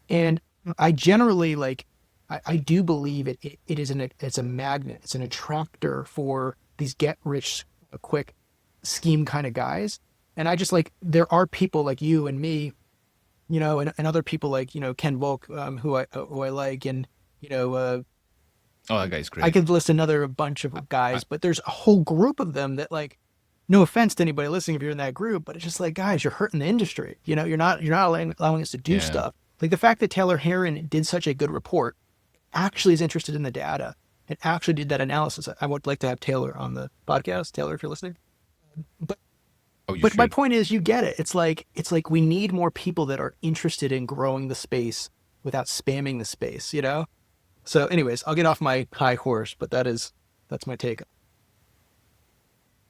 Speaker 1: And I generally like, I do believe it's a magnet, it's an attractor for these get rich quick scheme kind of guys. And I just like, there are people like you and me, and other people like, Ken Volk, who I like, and,
Speaker 2: Oh, that guy's
Speaker 1: I
Speaker 2: great.
Speaker 1: could list another bunch of
Speaker 2: I,
Speaker 1: guys, but there's a whole group of them that like, no offense to anybody listening if you're in that group, but it's just like, guys, you're hurting the industry. You're not allowing us to do
Speaker 2: yeah.
Speaker 1: stuff. Like the fact that Taylor Heron did such a good report, actually is interested in the data, and actually did that analysis. I would like to have Taylor on the podcast. Taylor, if you're listening. But
Speaker 2: Oh, you
Speaker 1: but my
Speaker 2: should.
Speaker 1: point is, you get it. It's like we need more people that are interested in growing the space without spamming the space. So, anyways, I'll get off my high horse, but that's my take.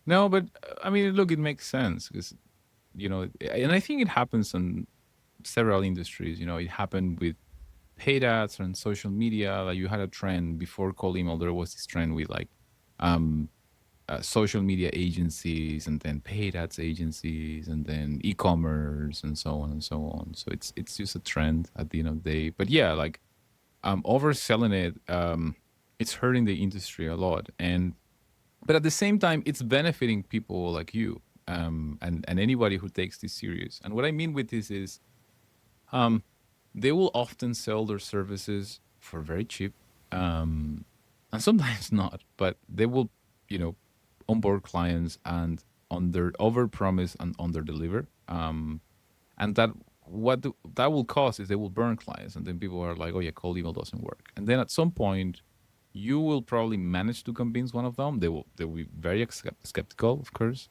Speaker 2: No, but I mean, look, it makes sense because and I think it happens in several industries. It happened with paid ads and social media. Like you had a trend before cold email. There was this trend with like um, social media agencies, and then paid ads agencies, and then e-commerce, and so on and so on. So it's just a trend at the end of the day. But yeah, like overselling it, it's hurting the industry a lot. And but at the same time, it's benefiting people like you, and anybody who takes this serious. And what I mean with this is, um, they will often sell their services for very cheap, and sometimes not. But they will, you know, onboard clients and under over promise and under deliver. And that will cause is they will burn clients, and then people are like, oh yeah, cold email doesn't work. And then at some point, you will probably manage to convince one of them. They will be very skeptical, of course,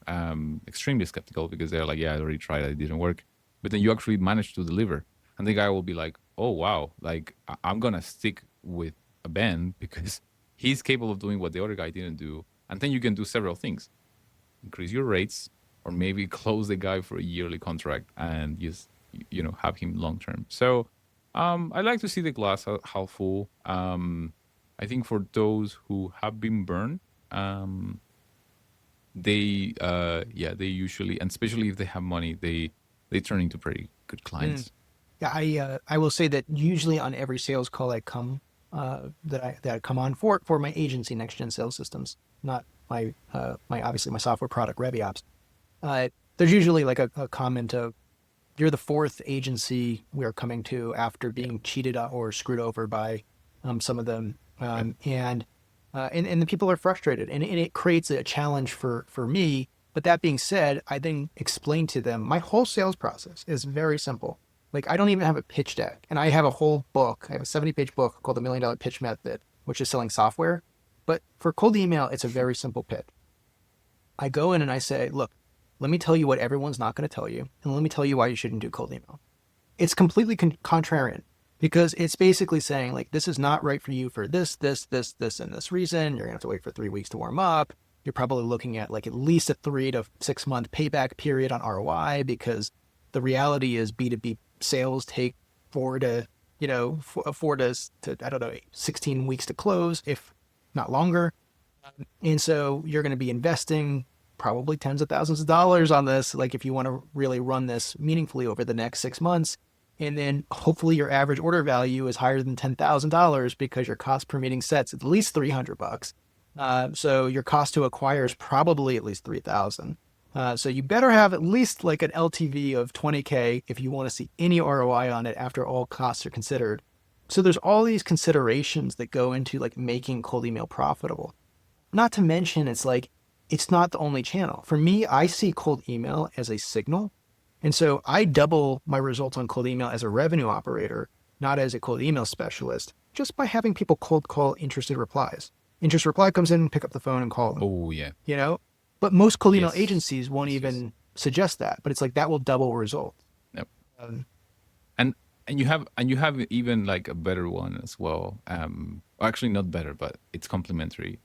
Speaker 2: extremely skeptical, because they're like, yeah, I already tried, it didn't work. But then you actually manage to deliver, and the guy will be like, oh wow, like I'm gonna stick with a Ben because he's capable of doing what the other guy didn't do. And then you can do several things: increase your rates, or maybe close the guy for a yearly contract and just have him long term. So I like to see the glass half full. I think for those who have been burned, they usually, and especially if they have money, they turn into pretty good
Speaker 1: Mm.
Speaker 2: clients.
Speaker 1: Yeah, I will say that usually on every sales call I come that I come on for my agency, Next Gen Sales Systems, not my obviously my software product ReviOps. There's usually like a comment of, you're the fourth agency we are coming to after
Speaker 2: Yeah.
Speaker 1: being cheated or screwed over by some of them,
Speaker 2: Yep.
Speaker 1: and the people are frustrated, and it creates a challenge for me. But that being said, I then explain to them my whole sales process is very simple. Like I don't even have a pitch deck, and I have a whole book. I have a 70-page book called the $1 Million Pitch Method, which is selling software. But for cold email, it's a very simple pitch. I go in and I say, look, let me tell you what everyone's not going to tell you, and let me tell you why you shouldn't do cold email. It's completely contrarian, because it's basically saying like, this is not right for you for this, and this reason. You're gonna have to wait for 3 weeks to warm up. You're probably looking at like at least a 3 to 6 month payback period on ROI, because the reality is B2B sales take 4 to I don't know 16 weeks to close, if not longer. And so you're going to be investing probably tens of thousands of dollars on this, like if you want to really run this meaningfully over the next 6 months. And then hopefully your average order value is higher than $10,000 because your cost per meeting set's at least $300. So your cost to acquire is probably at least 3,000. So you better have at least like an LTV of 20K if you want to see any ROI on it after all costs are considered. So there's all these considerations that go into like making cold email profitable. Not to mention, it's like, it's not the only channel. For me, I see cold email as a signal. And so I double my results on cold email as a revenue operator, not as a cold email specialist, just by having people cold call interested replies. Interest reply comes in, pick up the phone and call them,
Speaker 2: Oh yeah.
Speaker 1: you know? But most cold email
Speaker 2: Yes.
Speaker 1: agencies won't
Speaker 2: Yes. Yes.
Speaker 1: even suggest that. But it's like, that will double results.
Speaker 2: Yep.
Speaker 1: Um,
Speaker 2: And you have even like a better one as well. Actually not better, but it's complementary.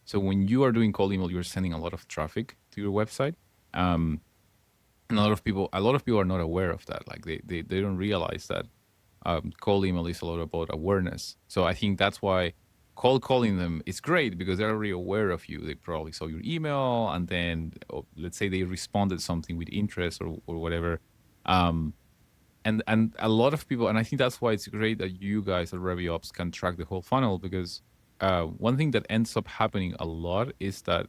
Speaker 2: So when you are doing cold email, you're sending a lot of traffic to your website. And a lot of people are not aware of that. Like they don't realize that cold email is a lot about awareness. So I think that's why cold calling them is great, because they're already aware of you. They probably saw your email, and then let's say they responded something with interest or whatever. And a lot of people, and I think that's why it's great that you guys at RevioOps can track the whole funnel, because one thing that ends up happening a lot is that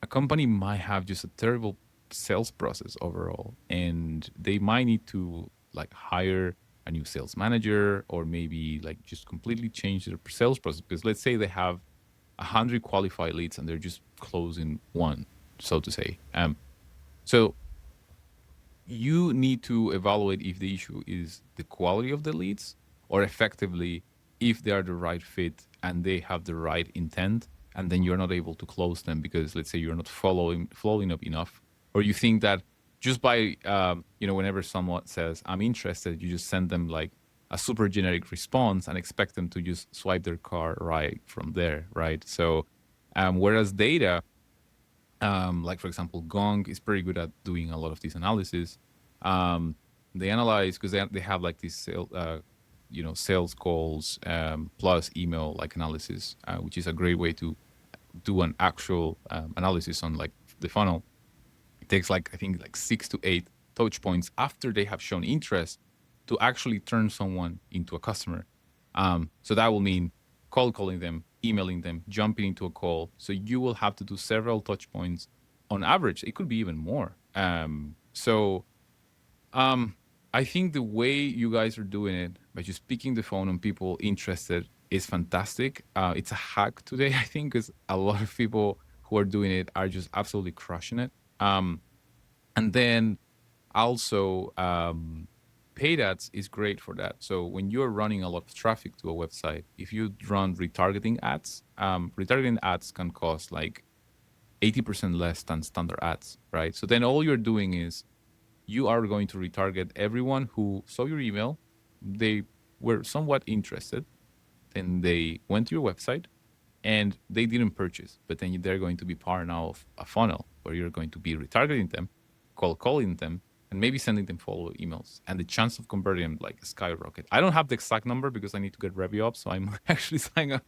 Speaker 2: a company might have just a terrible sales process overall, and they might need to like hire a new sales manager, or maybe like just completely change their sales process, because let's say they have 100 qualified leads and they're just closing one, so to say. So you need to evaluate if the issue is the quality of the leads, or effectively if they are the right fit and they have the right intent, and then you're not able to close them because let's say you're not following up enough, or you think that just by whenever someone says I'm interested, you just send them like a super generic response and expect them to just swipe their card right from there, right? So whereas data, like for example, Gong is pretty good at doing a lot of these analysis. They analyze because they have like these sales calls plus email like analysis, which is a great way to do an actual analysis on like the funnel. It takes like I think like 6 to 8 touch points after they have shown interest to actually turn someone into a customer. So that will mean calling them, emailing them, jumping into a call. So you will have to do several touch points on average. It could be even more. I think the way you guys are doing it by just picking the phone on people interested is fantastic. It's a hack today, I think, because a lot of people who are doing it are just absolutely crushing it. And then also, paid ads is great for that. So when you're running a lot of traffic to a website, if you run retargeting ads can cost like 80% less than standard ads, right? So then all you're doing is you are going to retarget everyone who saw your email, they were somewhat interested, and they went to your website and they didn't purchase, but then they're going to be part now of a funnel where you're going to be retargeting them, calling them, and maybe sending them follow emails, and the chance of converting them like skyrocket. I don't have the exact number because I need to get RevioOps, so I'm actually signing up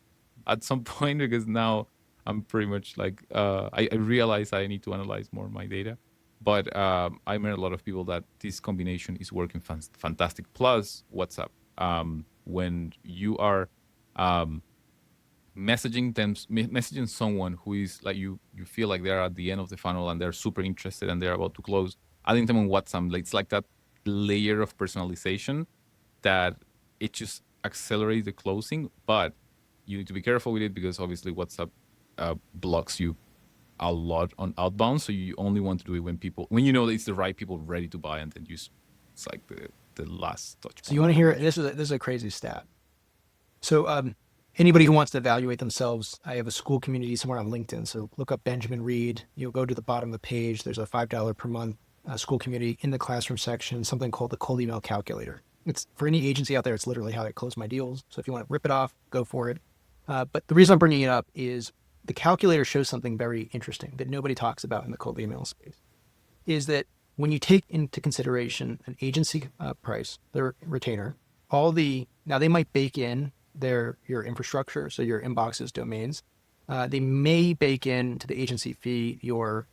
Speaker 2: at some point, because now I'm pretty much like I realize I need to analyze more of my data. But I met a lot of people that this combination is working fantastic. Plus WhatsApp, when you are messaging someone who is like you feel like they're at the end of the funnel and they're super interested and they're about to close, adding them on WhatsApp, it's like that layer of personalization that it just accelerates the closing. But you need to be careful with it, because obviously WhatsApp blocks you a lot on outbound. So you only want to do it when you know that it's the right people ready to buy, and then it's like the last touch
Speaker 1: so you
Speaker 2: point.
Speaker 1: want to hear, this is a crazy stat. So anybody who wants to evaluate themselves, I have a school community somewhere on LinkedIn. So look up Benjamin Reed. You'll go to the bottom of the page. There's a $5 per month school community in the classroom section, something called the cold email calculator. It's for any agency out there. It's literally how I close my deals. So if you want to rip it off, go for it. But the reason I'm bringing it up is the calculator shows something very interesting that nobody talks about in the cold email space. Is that when you take into consideration an agency price, their retainer, now they might bake in your infrastructure, so your inboxes, domains. They may bake into the agency fee your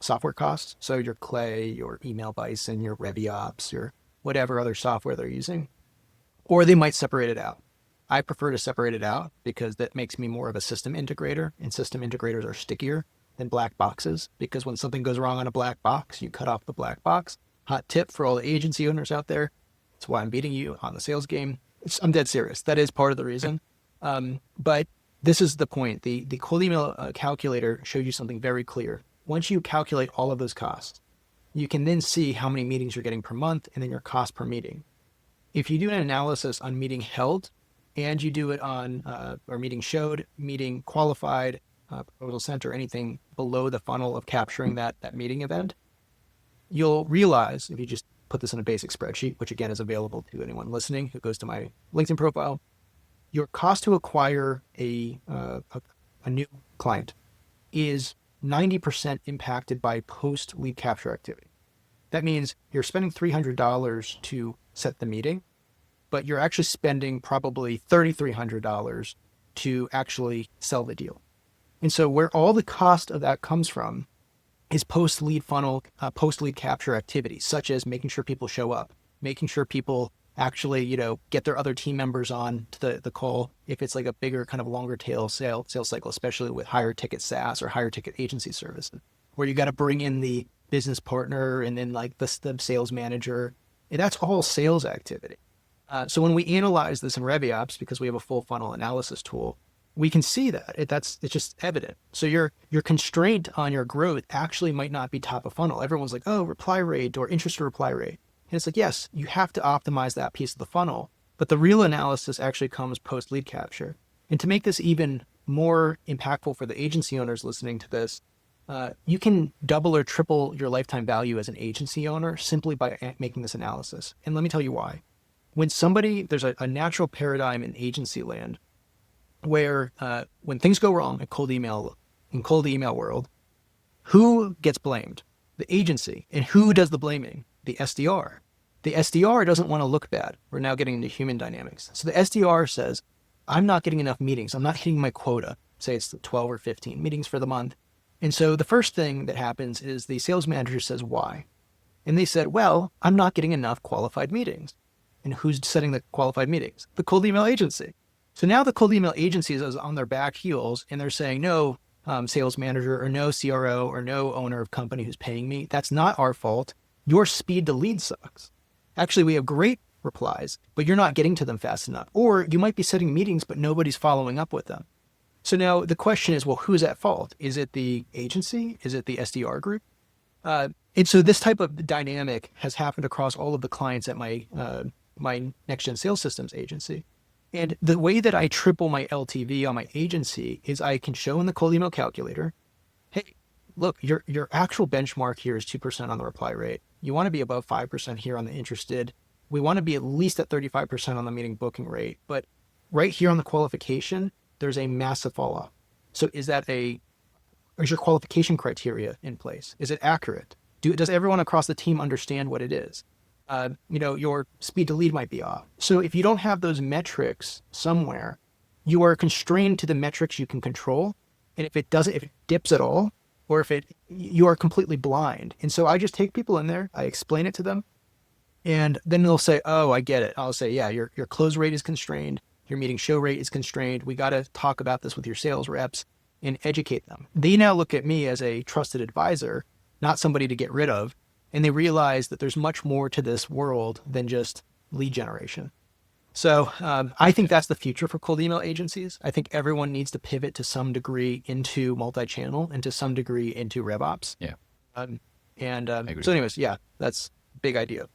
Speaker 1: software costs, so your Clay, your Email Bison, your ReviOps, your whatever other software they're using, or they might separate it out. I prefer to separate it out because that makes me more of a system integrator, and system integrators are stickier than black boxes because when something goes wrong on a black box, you cut off the black box. Hot tip for all the agency owners out there. That's why I'm beating you on the sales game. I'm dead serious. That is part of the reason. But this is the point. The cold email calculator shows you something very clear. Once you calculate all of those costs, you can then see how many meetings you're getting per month and then your cost per meeting. If you do an analysis on meeting held and you do it on or meeting showed, meeting qualified, proposal sent, or anything below the funnel of capturing that meeting event, you'll realize if you just put this in a basic spreadsheet, which again is available to anyone listening who goes to my LinkedIn profile, your cost to acquire a new client is 90% impacted by post lead capture activity. That means you're spending $300 to set the meeting, but you're actually spending probably $3,300 to actually sell the deal. And so where all the cost of that comes from is post lead funnel, post lead capture activities, such as making sure people show up, making sure people actually, get their other team members on to the call. If it's like a bigger kind of longer tail sales cycle, especially with higher ticket SaaS or higher ticket agency services, where you got to bring in the business partner and then like the sales manager. And that's all sales activity. So when we analyze this in ReviOps, because we have a full funnel analysis tool, we can see that it's just evident. So your constraint on your growth actually might not be top of funnel. Everyone's like, oh, reply rate or interest to reply rate. And it's like, yes, you have to optimize that piece of the funnel, but the real analysis actually comes post lead capture. And to make this even more impactful for the agency owners listening to this, you can double or triple your lifetime value as an agency owner simply by making this analysis. And let me tell you why. There's a natural paradigm in agency land where when things go wrong in cold email world, who gets blamed? The agency. And who does the blaming? The SDR. The SDR doesn't want to look bad. We're now getting into human dynamics. So the SDR says, I'm not getting enough meetings. I'm not hitting my quota. Say it's 12 or 15 meetings for the month. And so the first thing that happens is the sales manager says, why? And they said, well, I'm not getting enough qualified meetings. And who's setting the qualified meetings? The cold email agency. So now the cold email agency is on their back heels and they're saying, no, sales manager or no CRO or no owner of company who's paying me. That's not our fault. Your speed to lead sucks. Actually, we have great replies, but you're not getting to them fast enough. Or you might be setting meetings, but nobody's following up with them. So now the question is, well, who's at fault? Is it the agency? Is it the SDR group? And so this type of dynamic has happened across all of the clients at my next gen sales systems agency. And the way that I triple my LTV on my agency is I can show in the cold email calculator, hey, look, your actual benchmark here is 2% on the reply rate. You want to be above 5% here on the interested. We want to be at least at 35% on the meeting booking rate. But right here on the qualification, there's a massive fall off. So is your qualification criteria in place? Is it accurate? Does everyone across the team understand what it is? Your speed to lead might be off. So if you don't have those metrics somewhere, you are constrained to the metrics you can control. And if it dips at all, or you are completely blind. And so I just take people in there, I explain it to them, and then they'll say, oh, I get it. I'll say, yeah, your close rate is constrained. Your meeting show rate is constrained. We got to talk about this with your sales reps and educate them. They now look at me as a trusted advisor, not somebody to get rid of. And they realize that there's much more to this world than just lead generation. So I think that's the future for cold email agencies. I think everyone needs to pivot to some degree into multi-channel and to some degree into RevOps.
Speaker 2: Yeah.
Speaker 1: So anyways, yeah, that's a big idea.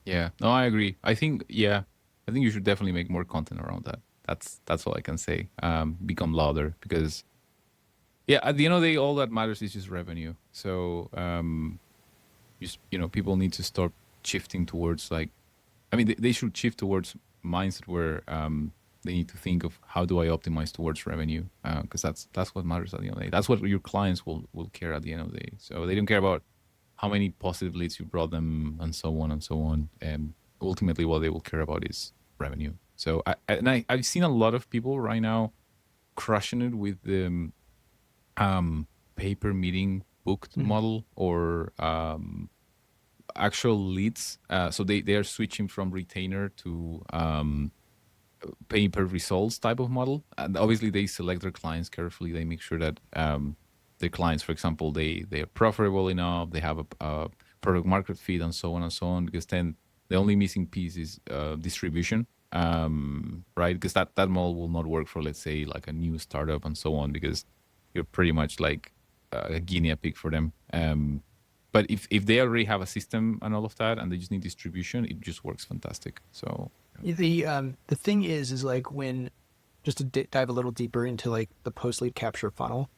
Speaker 2: Yeah. No, I agree. I think you should definitely make more content around that. That's all I can say. Become louder because at the end of the day, all that matters is just revenue. So, people need to stop shifting towards like, I mean, they should shift towards mindset where they need to think of how do I optimize towards revenue, because that's what matters at the end of the day. That's what your clients will care at the end of the day. So they don't care about how many positive leads you brought them and so on and so on. And ultimately, what they will care about is revenue. So I've seen a lot of people right now crushing it with the paper meeting booked
Speaker 1: Mhm.
Speaker 2: model or actual leads. So they are switching from retainer to pay per results type of model. And obviously, they select their clients carefully. They make sure that their clients, for example, they are profitable enough. They have a product market fit and so on and so on. Because then the only missing piece is distribution, right? Because that model will not work for, let's say, like a new startup and so on, because you're pretty much like a guinea pig for them. But if they already have a system and all of that, and they just need distribution, it just works fantastic. So
Speaker 1: The thing is like when just to dive a little deeper into like the post lead capture funnel.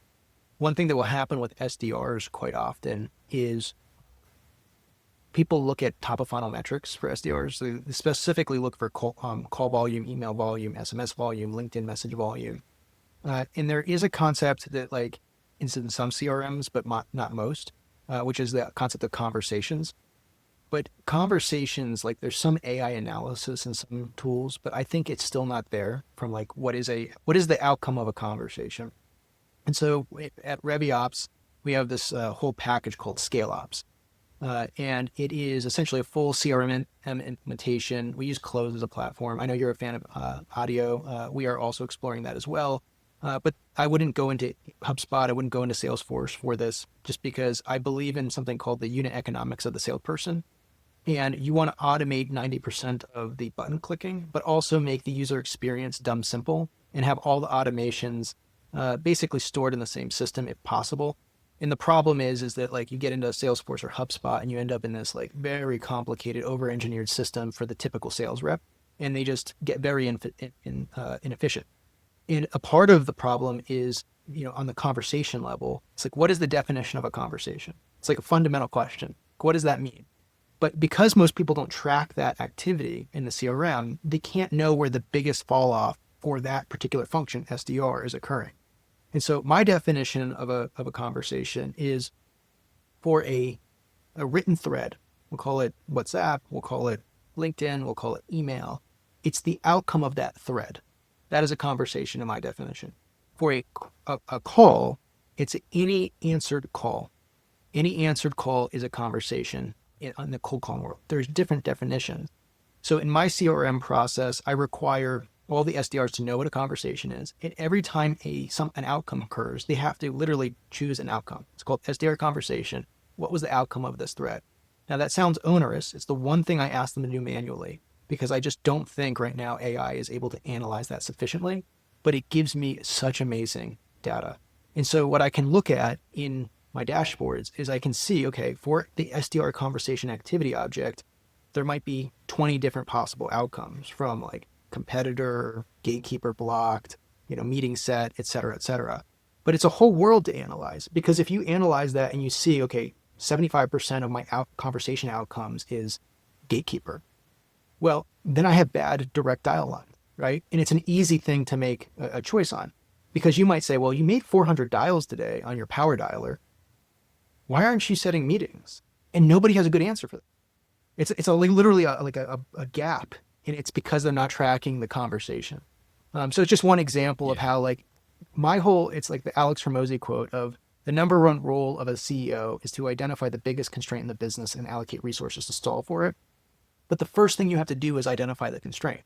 Speaker 1: One thing that will happen with SDRs quite often is people look at top of funnel metrics for SDRs. They specifically look for call volume, email volume, SMS volume, LinkedIn message volume. And there is a concept that like in some CRMs, but not most, which is the concept of conversations. But conversations, like there's some AI analysis in some tools, but I think it's still not there from like what is the outcome of a conversation. And so at ReviOps, we have this whole package called ScaleOps. And it is essentially a full CRM implementation. We use Close as a platform. I know you're a fan of audio. We are also exploring that as well. But I wouldn't go into HubSpot. I wouldn't go into Salesforce for this just because I believe in something called the unit economics of the salesperson. And you want to automate 90% of the button clicking, but also make the user experience dumb simple and have all the automations basically stored in the same system if possible. And the problem is that like you get into Salesforce or HubSpot and you end up in this like very complicated, over-engineered system for the typical sales rep, and they just get very inefficient. And a part of the problem is, on the conversation level, it's like, what is the definition of a conversation? It's like a fundamental question. What does that mean? But because most people don't track that activity in the CRM, they can't know where the biggest fall off for that particular function, SDR, is occurring. And so my definition of a conversation is for a written thread. We'll call it WhatsApp, we'll call it LinkedIn, we'll call it email. It's the outcome of that thread. That is a conversation in my definition. For a call, it's any answered call. Any answered call is a conversation in the cold calling world. There's different definitions. So in my CRM process, I require all the SDRs to know what a conversation is. And every time an outcome occurs, they have to literally choose an outcome. It's called SDR conversation. What was the outcome of this thread? Now that sounds onerous. It's the one thing I ask them to do manually because I just don't think right now AI is able to analyze that sufficiently, but it gives me such amazing data. And so what I can look at in my dashboards is I can see, okay, for the SDR conversation activity object, there might be 20 different possible outcomes from like competitor, gatekeeper blocked, meeting set, et cetera, et cetera. But it's a whole world to analyze because if you analyze that and you see, okay, 75% of my conversation outcomes is gatekeeper. Well, then I have bad direct dial lines, right? And it's an easy thing to make a choice on because you might say, well, you made 400 dials today on your power dialer. Why aren't you setting meetings? And nobody has a good answer for that. It's literally a gap, and it's because they're not tracking the conversation. So it's just one example of
Speaker 2: yeah,
Speaker 1: how like it's like the Alex Hormozy quote of the number one role of a CEO is to identify the biggest constraint in the business and allocate resources to solve for it. But the first thing you have to do is identify the constraint.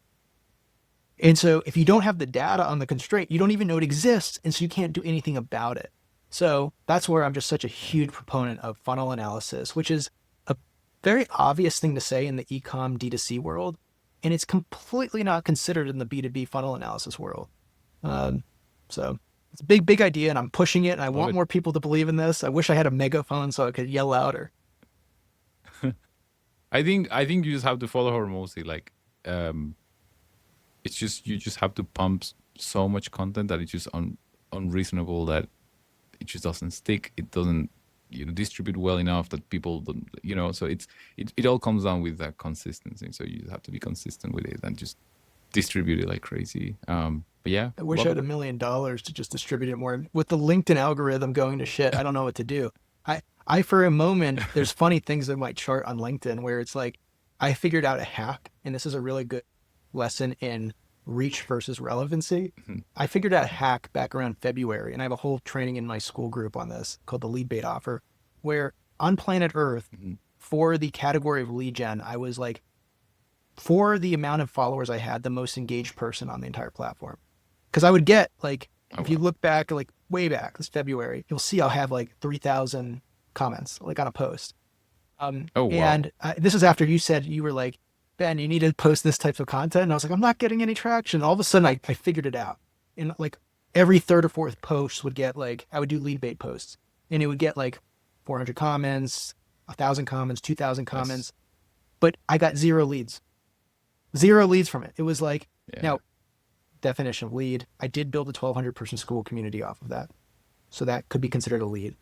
Speaker 1: And so if you don't have the data on the constraint, you don't even know it exists. And so you can't do anything about it. So that's where I'm just such a huge proponent of funnel analysis, which is a very obvious thing to say in the e-com D2C world. And it's completely not considered in the B2B funnel analysis world. Um, so it's a big, big idea and I'm pushing it and I
Speaker 2: love
Speaker 1: want
Speaker 2: it.
Speaker 1: more people to believe in this. I wish I had a megaphone so I could yell louder.
Speaker 2: I think you just have to follow her mostly. Like, um, it's just you just have to pump so much content that it's just unreasonable that it just doesn't stick. It doesn't. distribute well enough that people don't, so it all comes down with that consistency. So you have to be consistent with it and just distribute it like crazy. But yeah,
Speaker 1: I wish I
Speaker 2: love
Speaker 1: had
Speaker 2: it.
Speaker 1: $1 million to just distribute it more. With the LinkedIn algorithm going to shit, I don't know what to do. I for a moment, there's funny things in my chart on LinkedIn where it's like I figured out a hack, and this is a really good lesson in reach versus relevancy.
Speaker 2: Mhm.
Speaker 1: I figured out a hack back around February, and I have a whole training in my school group on this called the lead bait offer, where on planet Earth,
Speaker 2: Mhm.
Speaker 1: for the category of lead gen, I was like, for the amount of followers I had, the most engaged person on the entire platform. Because I would get like,
Speaker 2: Oh
Speaker 1: if you
Speaker 2: wow.
Speaker 1: look back, like way back, this February, you'll see I'll have like 3,000 comments like on a post.
Speaker 2: Oh wow.
Speaker 1: And this is after you said you were like, Ben, you need to post this type of content. And I was like, I'm not getting any traction. All of a sudden, I figured it out. And like every third or fourth post would get like, I would do lead bait posts and it would get like 400 comments, 1,000 comments, 2,000
Speaker 2: Yes.
Speaker 1: comments. But I got zero leads from it. It was like,
Speaker 2: Yeah.
Speaker 1: now, definition of lead, I did build a 1,200 person school community off of that. So that could be considered a lead.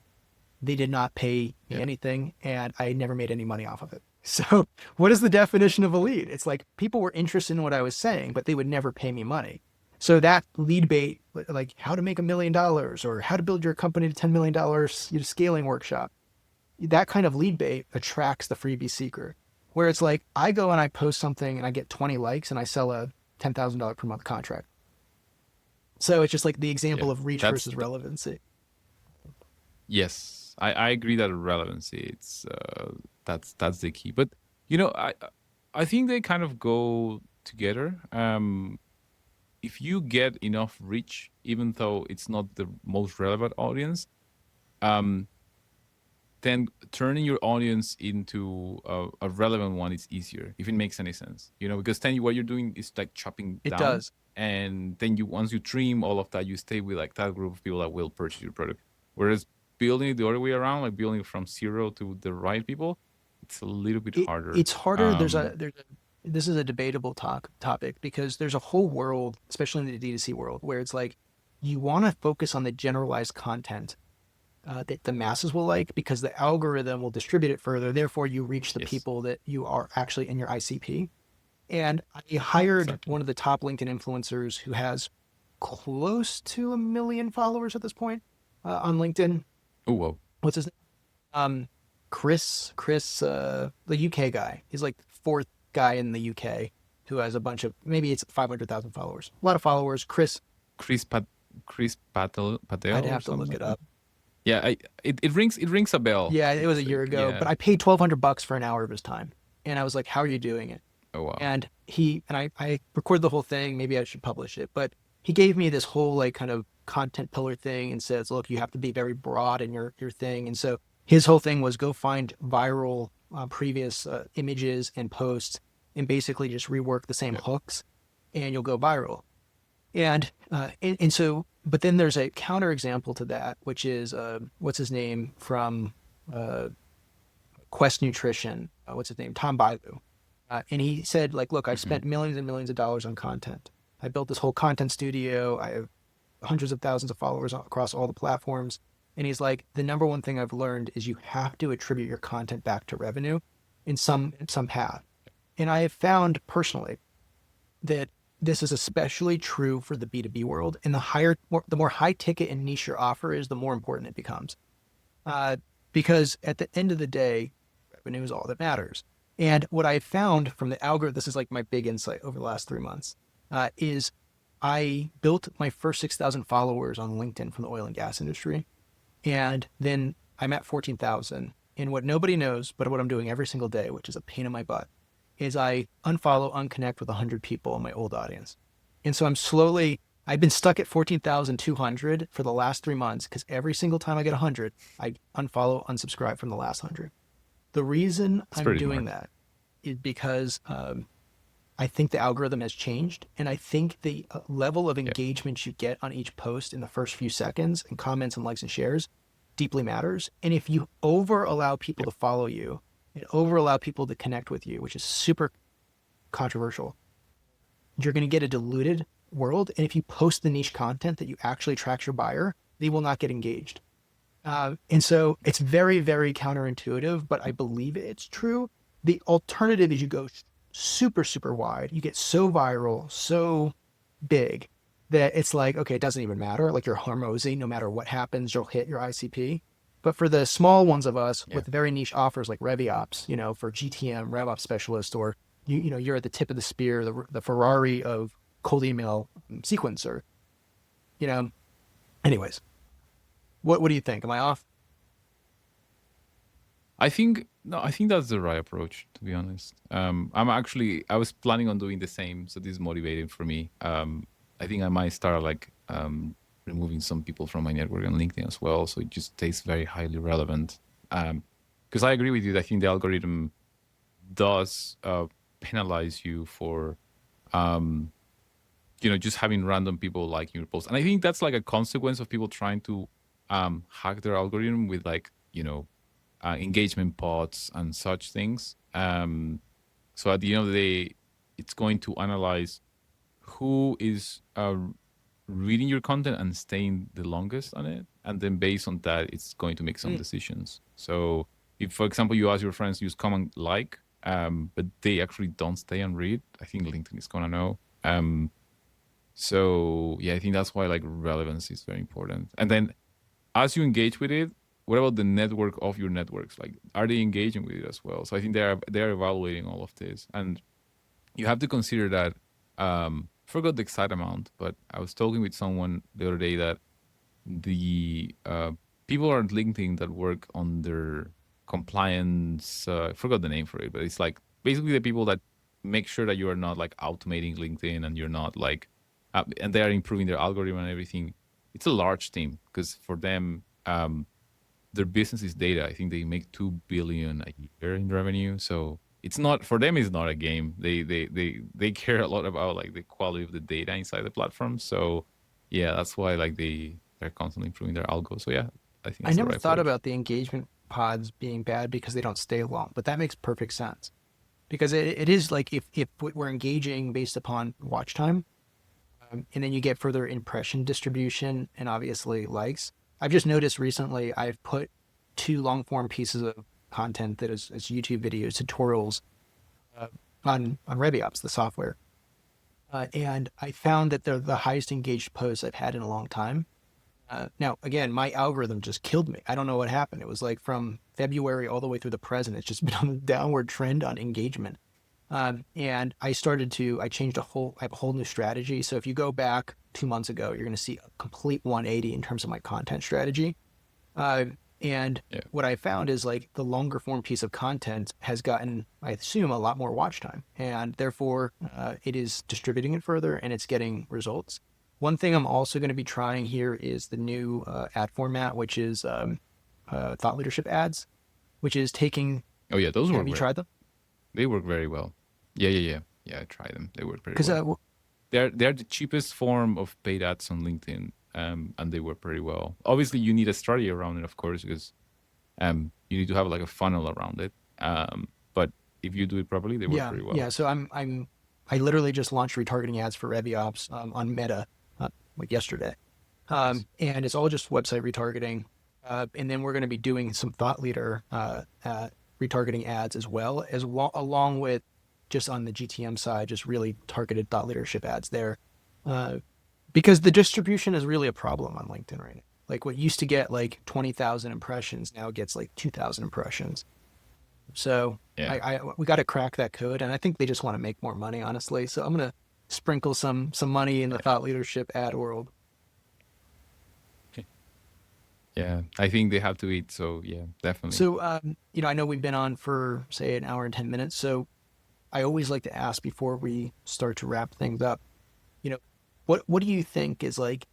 Speaker 1: They did not pay me
Speaker 2: Yeah.
Speaker 1: anything and I never made any money off of it. So, what is the definition of a lead? It's like people were interested in what I was saying, but they would never pay me money. So, that lead bait, like how to make $1 million or how to build your company to $10 million scaling workshop, that kind of lead bait attracts the freebie seeker. Where it's like I go and I post something and I get 20 likes and I sell a $10,000 per month contract. So, it's just like the
Speaker 2: Yeah.
Speaker 1: example of reach
Speaker 2: That's
Speaker 1: versus relevancy.
Speaker 2: Yes, I agree that relevancy, it's that's the key. But I think they kind of go together. If you get enough reach, even though it's not the most relevant audience, um, then turning your audience into a relevant one is easier, if it makes any sense. Because then what you're doing is like chopping
Speaker 1: It
Speaker 2: down,
Speaker 1: does.
Speaker 2: and then once you trim all of that, you stay with like that group of people that will purchase your product. Whereas building it the other way around, like building from zero to the right people, it's a little bit harder.
Speaker 1: It's harder. This is a debatable topic because there's a whole world, especially in the D2C world, where it's like you want to focus on the generalized content that the masses will like because the algorithm will distribute it further. Therefore, you reach the
Speaker 2: Yes,
Speaker 1: people that you are actually in your ICP. And I hired
Speaker 2: exactly.
Speaker 1: one of the top LinkedIn influencers who has close to 1 million followers at this point on LinkedIn.
Speaker 2: Oh whoa.
Speaker 1: What's his name? Chris, the UK guy. He's like the fourth guy in the UK who has a bunch of maybe it's 500,000 followers. A lot of followers. Chris,
Speaker 2: Chris Pat Chris Patel
Speaker 1: I'd
Speaker 2: or
Speaker 1: have to
Speaker 2: something
Speaker 1: look
Speaker 2: like
Speaker 1: it
Speaker 2: that.
Speaker 1: up.
Speaker 2: Yeah, it rings a bell.
Speaker 1: Yeah, it was a
Speaker 2: It's
Speaker 1: year ago,
Speaker 2: yeah.
Speaker 1: but I paid $1,200 for an hour of his time, and I was like, "How are you doing it?"
Speaker 2: Oh wow.
Speaker 1: And I recorded the whole thing. Maybe I should publish it, but he gave me this whole like kind of content pillar thing and says, "Look, you have to be very broad in your thing." And so his whole thing was go find viral previous images and posts and basically just rework the same
Speaker 2: Yeah.
Speaker 1: hooks, and you'll go viral. And so, but then there's a counter example to that, which is what's his name from uh, Quest Nutrition. What's his name? Tom Bilu. And he said, like, look, I've
Speaker 2: Hmm.
Speaker 1: spent millions and millions of dollars on content. I built this whole content studio. I have hundreds of thousands of followers across all the platforms. And he's like, the number one thing I've learned is you have to attribute your content back to revenue in some path. And I have found personally that this is especially true for the B2B world. And the more high ticket and niche your offer is, the more important it becomes. Uh, because at the end of the day, revenue is all that matters. And what I found from the algorithm, this is like my big insight over the last 3 months, is I built my first 6,000 followers on LinkedIn from the oil and gas industry. And then I'm at 14,000. And what nobody knows, but what I'm doing every single day, which is a pain in my butt, is I unfollow, unconnect with 100 people in my old audience. And so I've been stuck at 14,200 for the last 3 months because every single time I get 100, I unfollow, unsubscribe from the last 100. The reason
Speaker 2: It's
Speaker 1: I'm
Speaker 2: pretty
Speaker 1: doing
Speaker 2: smart.
Speaker 1: that is because I think the algorithm has changed. And I think the level of
Speaker 2: Yeah.
Speaker 1: engagement you get on each post in the first few seconds and comments and likes and shares deeply matters. And if you over allow people
Speaker 2: Yep.
Speaker 1: to follow you and over allow people to connect with you, which is super controversial, you're going to get a diluted world. And if you post the niche content that you actually attract your buyer, they will not get engaged. And so it's very, very counterintuitive, but I believe it's true. The alternative is you go super, super wide. You get so viral, so big that it's like, okay, it doesn't even matter. Like you're Hormozy, no matter what happens, you'll hit your ICP. But for the small ones of us
Speaker 2: Yeah.
Speaker 1: with very niche offers like RevOps, for GTM, RevOps specialist, or you're at the tip of the spear, the Ferrari of cold email sequencer, you know. Anyways, what do you think? Am I off?
Speaker 2: I think no, I think that's the right approach. To be honest, I was planning on doing the same, so this is motivating for me. I think I might start like removing some people from my network on LinkedIn as well, so it just stays very highly relevant. Because I agree with you. I think the algorithm does penalize you for just having random people liking your post, and I think that's like a consequence of people trying to hack their algorithm with like engagement pods and such things. So at the end of the day, it's going to analyze who is reading your content and staying the longest on it, and then based on that, it's going to make some
Speaker 1: Mm.
Speaker 2: decisions. So if, for example, you ask your friends to use comment like, but they actually don't stay and read, I think LinkedIn is gonna know. So yeah, I think that's why like relevance is very important. And then as you engage with it, what about the network of your networks? Like, are they engaging with it as well? So I think they're evaluating all of this, and you have to consider that. Forgot the exact amount, but I was talking with someone the other day that the people on LinkedIn that work on their compliance. I forgot the name for it, but it's like basically the people that make sure that you are not like automating LinkedIn and you're not like, and they are improving their algorithm and everything. It's a large team because for them, their business is data. I think they make 2 billion a year in revenue. So it's not for them. It's not a game. They care a lot about like the quality of the data inside the platform. So yeah, that's why like they're constantly improving their algo. So yeah, I think
Speaker 1: I
Speaker 2: that's the
Speaker 1: never
Speaker 2: right
Speaker 1: thought
Speaker 2: approach.
Speaker 1: about the engagement pods being bad because they don't stay long, but that makes perfect sense. Because it is like if we're engaging based upon watch time, and then you get further impression distribution and obviously likes. I've just noticed recently I've put two long form pieces of content that is YouTube videos, tutorials uh, on RevOps, the software. And I found that they're the highest engaged posts I've had in a long time. Now, again, my algorithm just killed me. I don't know what happened. It was like from February all the way through the present. It's just been on a downward trend on engagement. And I changed I have a whole new strategy. So if you go back 2 months ago, you're going to see a complete 180 in terms of my content strategy. Uh, and
Speaker 2: Yeah.
Speaker 1: what I found is like the longer form piece of content has gotten, I assume, a lot more watch time, and therefore it is distributing it further and it's getting results. One thing I'm also going to be trying here is the new ad format, which is thought leadership ads, which is taking.
Speaker 2: Oh yeah, those
Speaker 1: Have
Speaker 2: work
Speaker 1: you
Speaker 2: very.
Speaker 1: tried them?
Speaker 2: They work very well. Yeah. I try them. They work very
Speaker 1: Because
Speaker 2: well. They're the cheapest form of paid ads on LinkedIn, and they work pretty well. Obviously, you need a strategy around it, of course, because you need to have like a funnel around it. But if you do it properly, they work
Speaker 1: yeah,
Speaker 2: pretty well.
Speaker 1: yeah. So I literally just launched retargeting ads for RevOps on Meta like yesterday.
Speaker 2: Nice.
Speaker 1: And it's all just website retargeting. And then we're going to be doing some thought leader retargeting ads along with just on the GTM side, just really targeted thought leadership ads there. Uh, because the distribution is really a problem on LinkedIn right now. Like what used to get like 20,000 impressions now gets like 2,000 impressions. So
Speaker 2: Yeah.
Speaker 1: we got to crack that code. And I think they just want to make more money, honestly. So I'm going to sprinkle some money in the
Speaker 2: Yeah.
Speaker 1: thought leadership ad world.
Speaker 2: Yeah. I think they have to eat. So yeah, definitely.
Speaker 1: So, I know we've been on for say an hour and 10 minutes. So I always like to ask before we start to wrap things up, you know, what do you think is like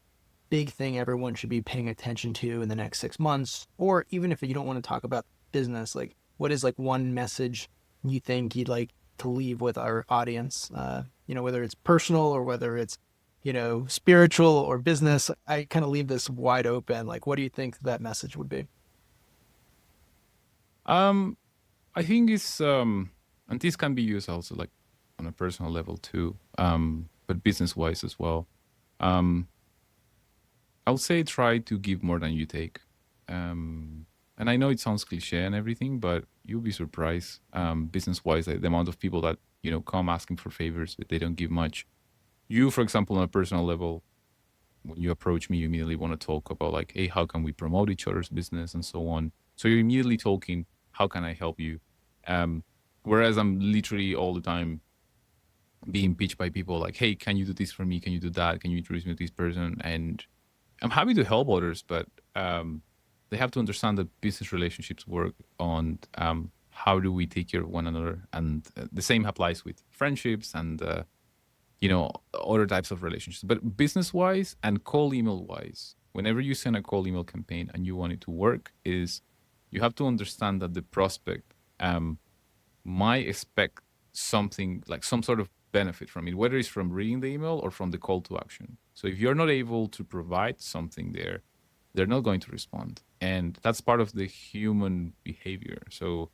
Speaker 1: big thing everyone should be paying attention to in the next 6 months? Or even if you don't want to talk about business, like what is like one message you think you'd like to leave with our audience? Whether it's personal or whether it's, spiritual or business. I kind of leave this wide open. Like, what do you think that message would be?
Speaker 2: Um, I think it's and this can be used also like on a personal level too, but business wise as well. Um, I would say try to give more than you take. and I know it sounds cliche and everything, but you'll be surprised, business wise, the amount of people that come asking for favors, but they don't give much. You, for example, on a personal level, when you approach me, you immediately want to talk about like, hey, how can we promote each other's business and so on. So you're immediately talking, how can I help you? Um, Whereas I'm literally all the time being pitched by people like, hey, can you do this for me? Can you do that? Can you introduce me to this person? And I'm happy to help others, but they have to understand that business relationships work on how do we take care of one another. And the same applies with friendships and other types of relationships. But business wise and cold email wise, whenever you send a cold email campaign and you want it to work, is you have to understand that the prospect might expect something like some sort of benefit from it, whether it's from reading the email or from the call to action. So if you're not able to provide something there, they're not going to respond. And that's part of the human behavior. So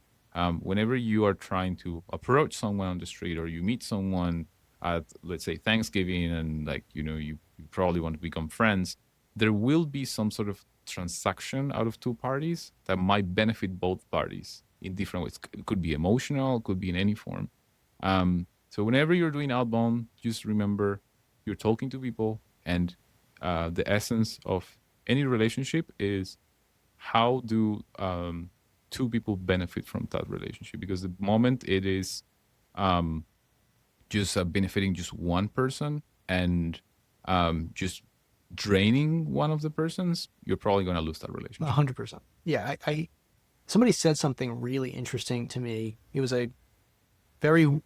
Speaker 2: whenever you are trying to approach someone on the street or you meet someone at, let's say, Thanksgiving, and like, you probably want to become friends, there will be some sort of transaction out of two parties that might benefit both parties in different ways. It could be emotional, could be in any form. So whenever you're doing outbound, just remember you're talking to people, and the essence of any relationship is how do two people benefit from that relationship? Because the moment it is just benefiting just one person and just draining one of the persons, you're probably going to lose that relationship.
Speaker 1: 100%. Yeah, I somebody said something really interesting to me. He was a very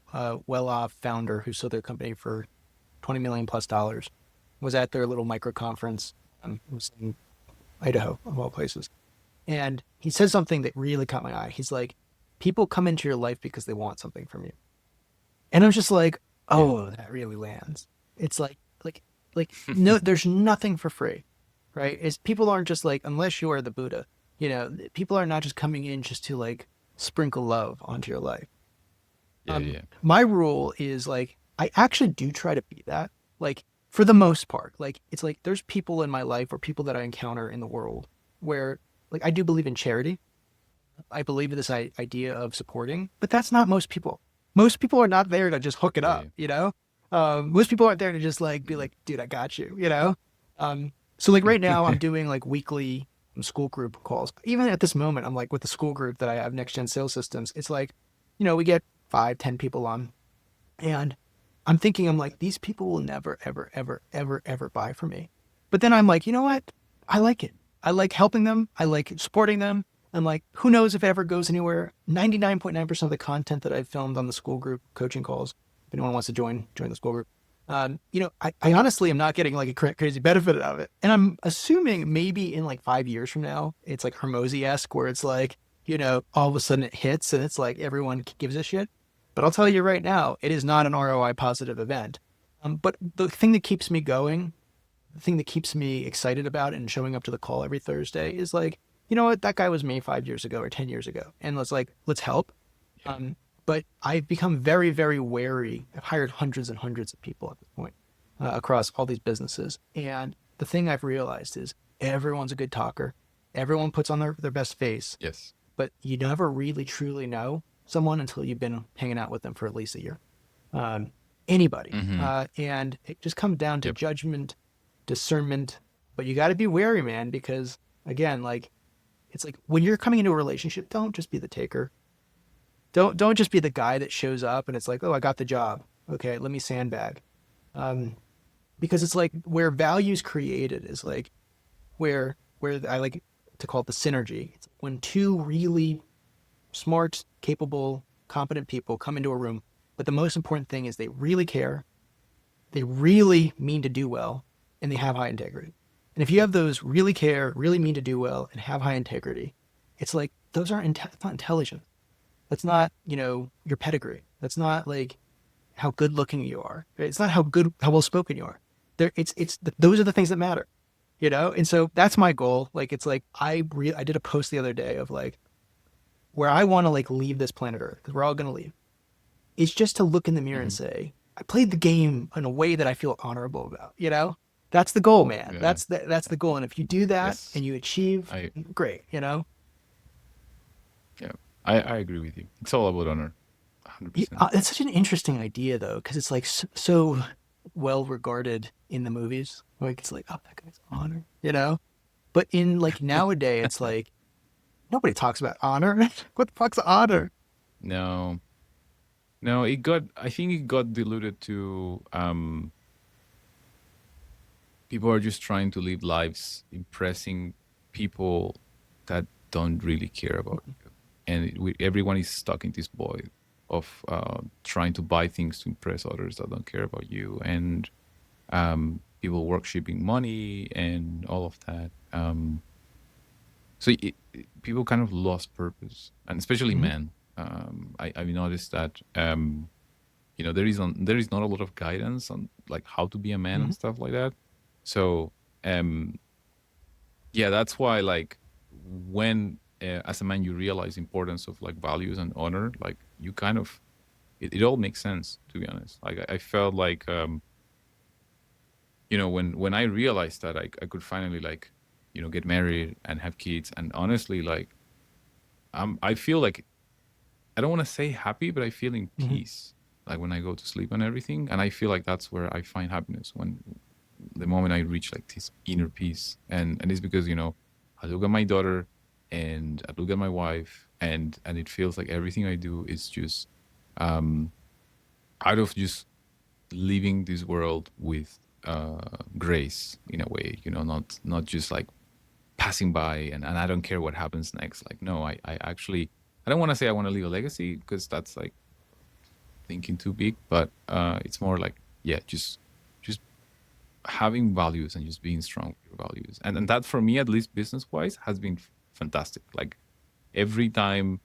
Speaker 1: well-off founder who sold their company for $20 million plus dollars. Was at their little micro conference. It was in Idaho, of all places. And he said something that really caught my eye. He's like, people come into your life because they want something from you. And I was just like,
Speaker 2: Yeah.
Speaker 1: oh, that really lands. It's like, no, there's nothing for free, right? It's people aren't just like, unless you are the Buddha, people are not just coming in just to like sprinkle love onto your life.
Speaker 2: Yeah, yeah.
Speaker 1: My rule is like, I actually do try to be that, like for the most part. Like, it's like there's people in my life or people that I encounter in the world where like I do believe in charity. I believe in this idea of supporting, but that's not most people. Most people are not there to just hook it
Speaker 2: Yeah,
Speaker 1: up,
Speaker 2: yeah.
Speaker 1: Most people aren't there to just like be like, dude, I got you. So like right now I'm doing like weekly school group calls. Even at this moment, I'm like with the school group that I have, Next Gen Sales Systems. It's like, we get 5, 10 people on, and I'm thinking, I'm like, these people will never, ever, ever, ever, ever buy from me. But then I'm like, you know what? I like it. I like helping them. I like supporting them. I'm like, who knows if it ever goes anywhere? 99.9% of the content that I've filmed on the school group coaching calls, if anyone wants to join the school group, I honestly am not getting like a crazy benefit out of it. And I'm assuming maybe in like 5 years from now, it's like Hermosi-esque where it's like, all of a sudden it hits and it's like everyone gives a shit. But I'll tell you right now, it is not an ROI positive event. But the thing that keeps me going, the thing that keeps me excited about it and showing up to the call every Thursday is like, you know what, that guy was me 5 years ago or 10 years ago. And let's help.
Speaker 2: Yeah.
Speaker 1: But I've become very, very wary. I've hired hundreds and hundreds of people at this point across all these businesses. And the thing I've realized is everyone's a good talker. Everyone puts on their best face,
Speaker 2: Yes.
Speaker 1: but you never really truly know someone until you've been hanging out with them for at least a year. Anybody.
Speaker 2: Mm-hmm.
Speaker 1: And it just comes down to
Speaker 2: Yep.
Speaker 1: judgment, discernment, but you got to be wary, man, because again, like, it's like when you're coming into a relationship, don't just be the taker. Don't just be the guy that shows up and it's like, oh, I got the job. Okay, let me sandbag. Because it's like where value's created is like where I like to call it the synergy. It's when two really smart, capable, competent people come into a room, but the most important thing is they really care, they really mean to do well, and they have high integrity. And if you have those really care, really mean to do well, and have high integrity, it's like those aren't it's not intelligent. That's not your pedigree. That's not like how good looking you are. It's not how well spoken you are. Those are the things that matter. And so that's my goal. Like it's like I did a post the other day of like where I want to like leave this planet Earth because we're all gonna leave. It's just to look in the mirror and
Speaker 2: Mm-hmm.
Speaker 1: say I played the game in a way that I feel honorable about. That's the goal, man.
Speaker 2: Yeah.
Speaker 1: That's the goal. And if you do that
Speaker 2: Yes.
Speaker 1: and you achieve,
Speaker 2: I
Speaker 1: great, you know.
Speaker 2: Yeah. I agree with you. It's all about honor. 100%.
Speaker 1: It's such an interesting idea though, because it's like so well regarded in the movies. Like it's like, oh, that guy's honor, you know. But in like nowadays, it's like nobody talks about honor. What the fuck's honor?
Speaker 2: No. No, it got I think it got diluted to people are just trying to live lives impressing people that don't really care about you. And everyone is stuck in this void of trying to buy things to impress others that don't care about you. And people worshiping money and all of that. So people kind of lost purpose, and especially
Speaker 1: Mm-hmm.
Speaker 2: men. I've noticed that there is not a lot of guidance on like how to be a man
Speaker 1: Mm-hmm.
Speaker 2: and stuff like that. So um, yeah, that's why like when as a man you realize the importance of like values and honor, like you kind of it all makes sense, to be honest. Like I felt like when I realized that I could finally like get married and have kids, and honestly like I feel like I don't want to say happy, but I feel in
Speaker 1: Mm-hmm.
Speaker 2: peace like when I go to sleep and everything. And I feel like that's where I find happiness, when the moment I reach like this inner peace. And it's because I look at my daughter and I look at my wife, and it feels like everything I do is just um out of just living this world with grace, in a way, not just like passing by, and I don't care what happens next. Like, no, I actually, I don't want to say I want to leave a legacy, because that's like thinking too big, but it's more like, yeah, just having values and just being strong with your values. And that, for me, at least business wise, has been fantastic. Like, every time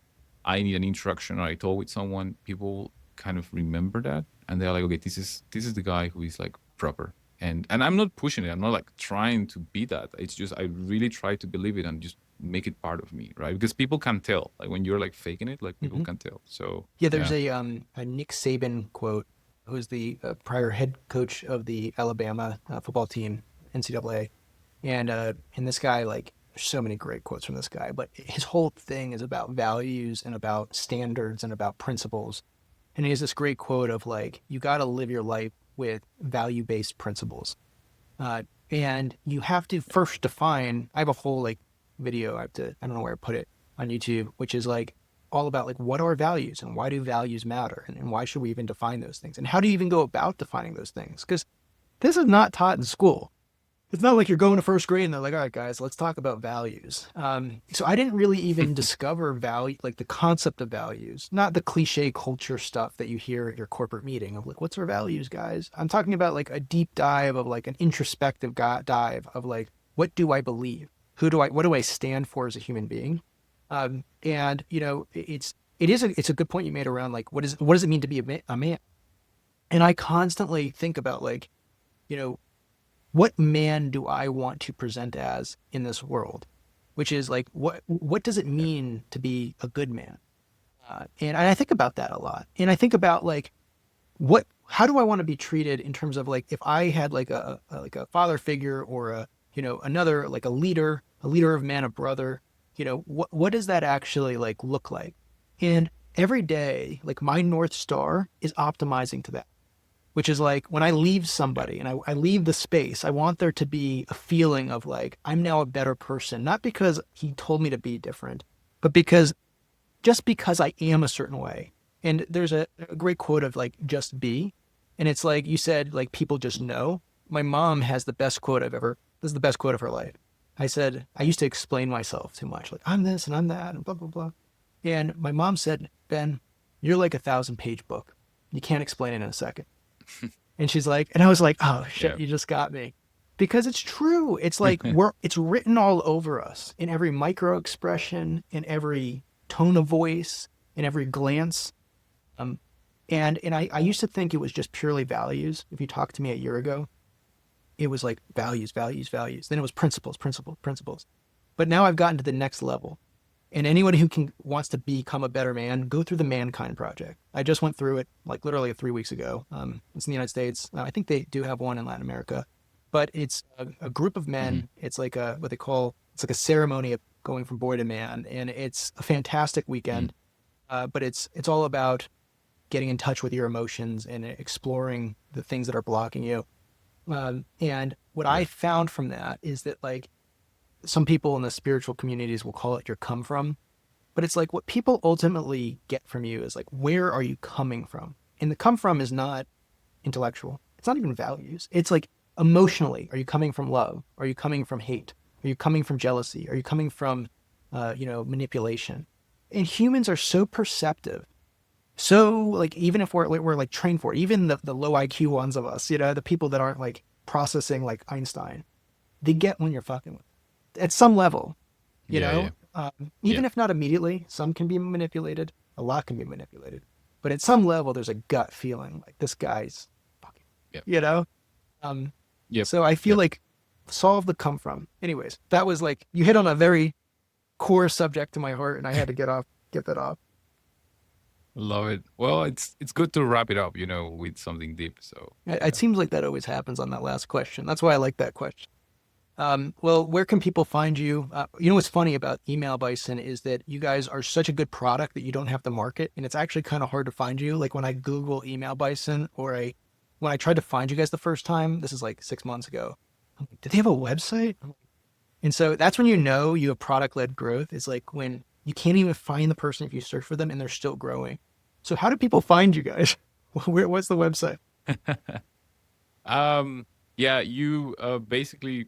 Speaker 2: I need an introduction or I talk with someone, people kind of remember that, and they're like, okay, this is the guy who is like proper. And I'm not pushing it. I'm not like trying to be that. It's just I really try to believe it and just make it part of me, right? Because people can tell. Like, when you're like faking it, like, people
Speaker 1: Mm-hmm.
Speaker 2: can tell. So
Speaker 1: Yeah, there's
Speaker 2: yeah,
Speaker 1: a Nick Saban quote, who's the prior head coach of the Alabama football team, NCAA, and this guy, like, there's so many great quotes from this guy, but his whole thing is about values and about standards and about principles. And he has this great quote of like, you got to live your life with value-based principles. Uh, and you have to first define. I have a whole like video. I don't know where I put it on YouTube, which is like all about like what are values and why do values matter, and why should we even define those things, and how do you even go about defining those things? Because this is not taught in school. It's not like you're going to first grade and they're like, all right, guys, let's talk about values. So I didn't really even discover value, like the concept of values, not the cliche culture stuff that you hear at your corporate meeting of like, what's our values, guys? I'm talking about like a deep dive of like an introspective dive of like, what do I believe? What do I stand for as a human being? And it's a good point you made around like, what does it mean to be a man? And I constantly think about like, you know, what man do I want to present as in this world? Which is like, what does it
Speaker 2: yeah,
Speaker 1: mean to be a good man? And I think about that a lot. And I think about like, how do I want to be treated in terms of like, if I had like a father figure, or another, like a leader of man, a brother, what does that actually like look like? And every day, like my North Star is optimizing to that, which is like when I leave
Speaker 2: yeah,
Speaker 1: somebody and I leave the space, I want there to be a feeling of like, I'm now a better person, not because he told me to be different, but just because I am a certain way. And there's a great quote of like, just be. And it's like you said, like, people just know. My mom has the best quote this is the best quote of her life. I said, I used to explain myself too much. Like, I'm this and I'm that and blah, blah, blah. And my mom said, Ben, you're like 1,000-page book. You can't explain it in a second. And she's like, and I was like, oh
Speaker 2: yeah,
Speaker 1: shit, you just got me. Because it's true. It's like it's written all over us in every micro expression, in every tone of voice, in every glance. Um, and I used to think it was just purely values. If you talked to me a year ago, it was like values, values, values. Then it was principles, principles, principles. But now I've gotten to the next level. And anyone who wants to become a better man, go through the Mankind Project. I just went through it like literally 3 weeks ago. It's in the United States. I think they do have one in Latin America. but it's a group of
Speaker 2: Hmm.
Speaker 1: men. It's like a what they call it's like a ceremony of going from boy to man, and it's a fantastic
Speaker 2: Hmm.
Speaker 1: weekend. But it's all about getting in touch with your emotions and exploring the things that are blocking you. And what I
Speaker 2: Yeah.
Speaker 1: found from that is that like some people in the spiritual communities will call it your come from, but it's like what people ultimately get from you is like where are you coming from? And the come from is not intellectual. It's not even values. It's like emotionally. Are you coming from love? Are you coming from hate? Are you coming from jealousy? Are you coming from, manipulation? And humans are so perceptive. So like even if we're like trained for it, even the low IQ ones of us, the people that aren't like processing like Einstein, they get when you're fucking with it. At some level,
Speaker 2: Yeah. Yeah. Yeah.
Speaker 1: even if not immediately, some can be manipulated. A lot can be manipulated, but at some level, there's a gut feeling like this guy's fucking,
Speaker 2: Yep.
Speaker 1: you know. Um,
Speaker 2: Yep.
Speaker 1: so I feel
Speaker 2: Yep.
Speaker 1: like solve the come from. Anyways, that was like you hit on a very core subject to my heart, and I had to get that off.
Speaker 2: Love it. Well, it's good to wrap it up, with something deep. So
Speaker 1: It
Speaker 2: yeah.
Speaker 1: seems like that always happens on that last question. That's why I like that question. Well, where can people find you? What's funny about Email Bison is that you guys are such a good product that you don't have to market, and it's actually kind of hard to find you. Like when I Google Email Bison, when I tried to find you guys the first time, this is like 6 months ago. I'm like, did they have a website? And so that's when you know you have product led growth. It's like when you can't even find the person if you search for them and they're still growing. So how do people find you guys? What's the website?
Speaker 2: um. Yeah. You basically,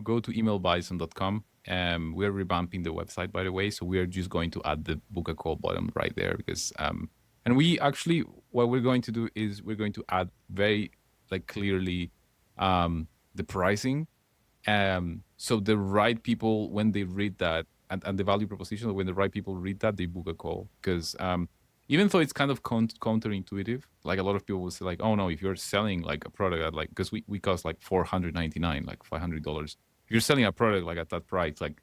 Speaker 2: go to emailbison.com. We're revamping the website, by the way. So we are just going to add the book a call button right there because and we actually what we're going to do is we're going to add very like clearly the pricing. So the right people, when they read that, and the value proposition, when the right people read that, they book a call. Because even though it's kind of counterintuitive, like a lot of people will say, like, oh no, if you're selling like a product at like, because we cost like $499, like $500. If you're selling a product like at that price, like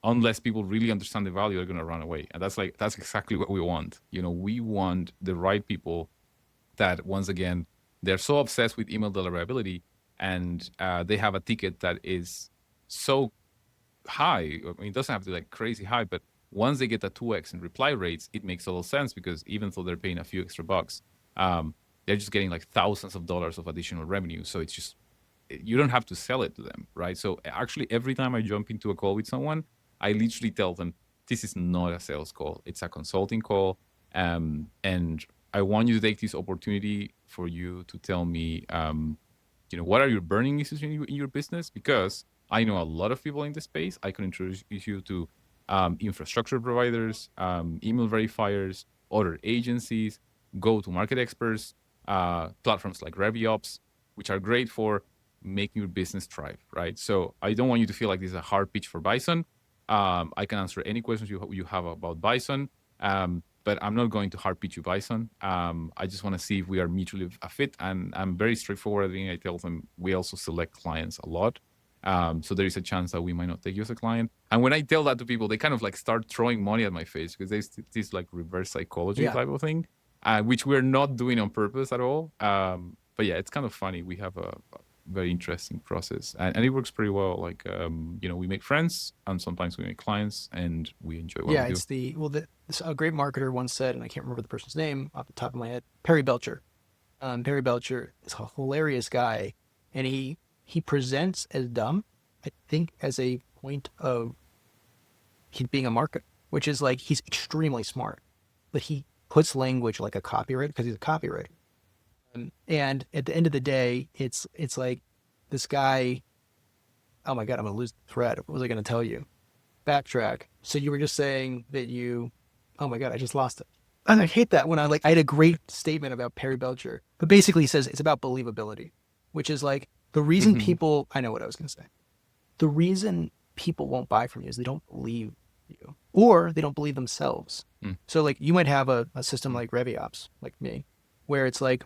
Speaker 2: unless people really understand the value, they're gonna run away. And that's exactly what we want. We want the right people that once again they're so obsessed with email deliverability, and they have a ticket that is so high. I mean, it doesn't have to be like crazy high, but once they get a 2x in reply rates, it makes a little sense because even though they're paying a few extra bucks, um, they're just getting like thousands of dollars of additional revenue. So it's just you don't have to sell it to them, right? So actually, every time I jump into a call with someone, I literally tell them this is not a sales call; it's a consulting call, and I want you to take this opportunity for you to tell me, what are your burning issues in your business? Because I know a lot of people in the space. I can introduce you to infrastructure providers, email verifiers, other agencies, go-to-market experts, platforms like RevOps, which are great for making your business thrive, right? So I don't want you to feel like this is a hard pitch for Bison. I can answer any questions you have about Bison, but I'm not going to hard pitch you Bison. I just want to see if we are mutually a fit, and I'm very straightforward. I tell them we also select clients a lot. So there is a chance that we might not take you as a client. And when I tell that to people, they kind of like start throwing money at my face because there's this like reverse psychology
Speaker 1: Yeah.
Speaker 2: type of thing, which we're not doing on purpose at all. But yeah, it's kind of funny. We have a very interesting process, and it works pretty well. Like, we make friends, and sometimes we make clients, and we enjoy what
Speaker 1: Yeah,
Speaker 2: we do.
Speaker 1: it's a great marketer once said, and I can't remember the person's name off the top of my head. Perry Belcher. Perry Belcher is a hilarious guy, and he presents as dumb, I think, as a point of he being a marketer, which is like he's extremely smart, but he puts language like a copywriter because he's a copywriter. And at the end of the day, it's like this guy. Oh my god, I'm gonna lose the thread. What was I gonna tell you? Backtrack. So you were just saying that you. Oh my god, I just lost it. And I hate that when I had a great statement about Perry Belcher, but basically he says it's about believability, which is like the reason
Speaker 2: Mhm.
Speaker 1: people. I know what I was gonna say. The reason people won't buy from you is they don't believe you, or they don't believe themselves.
Speaker 2: Mm,
Speaker 1: So like you might have a system
Speaker 2: mm,
Speaker 1: like RevOps, like me, where it's like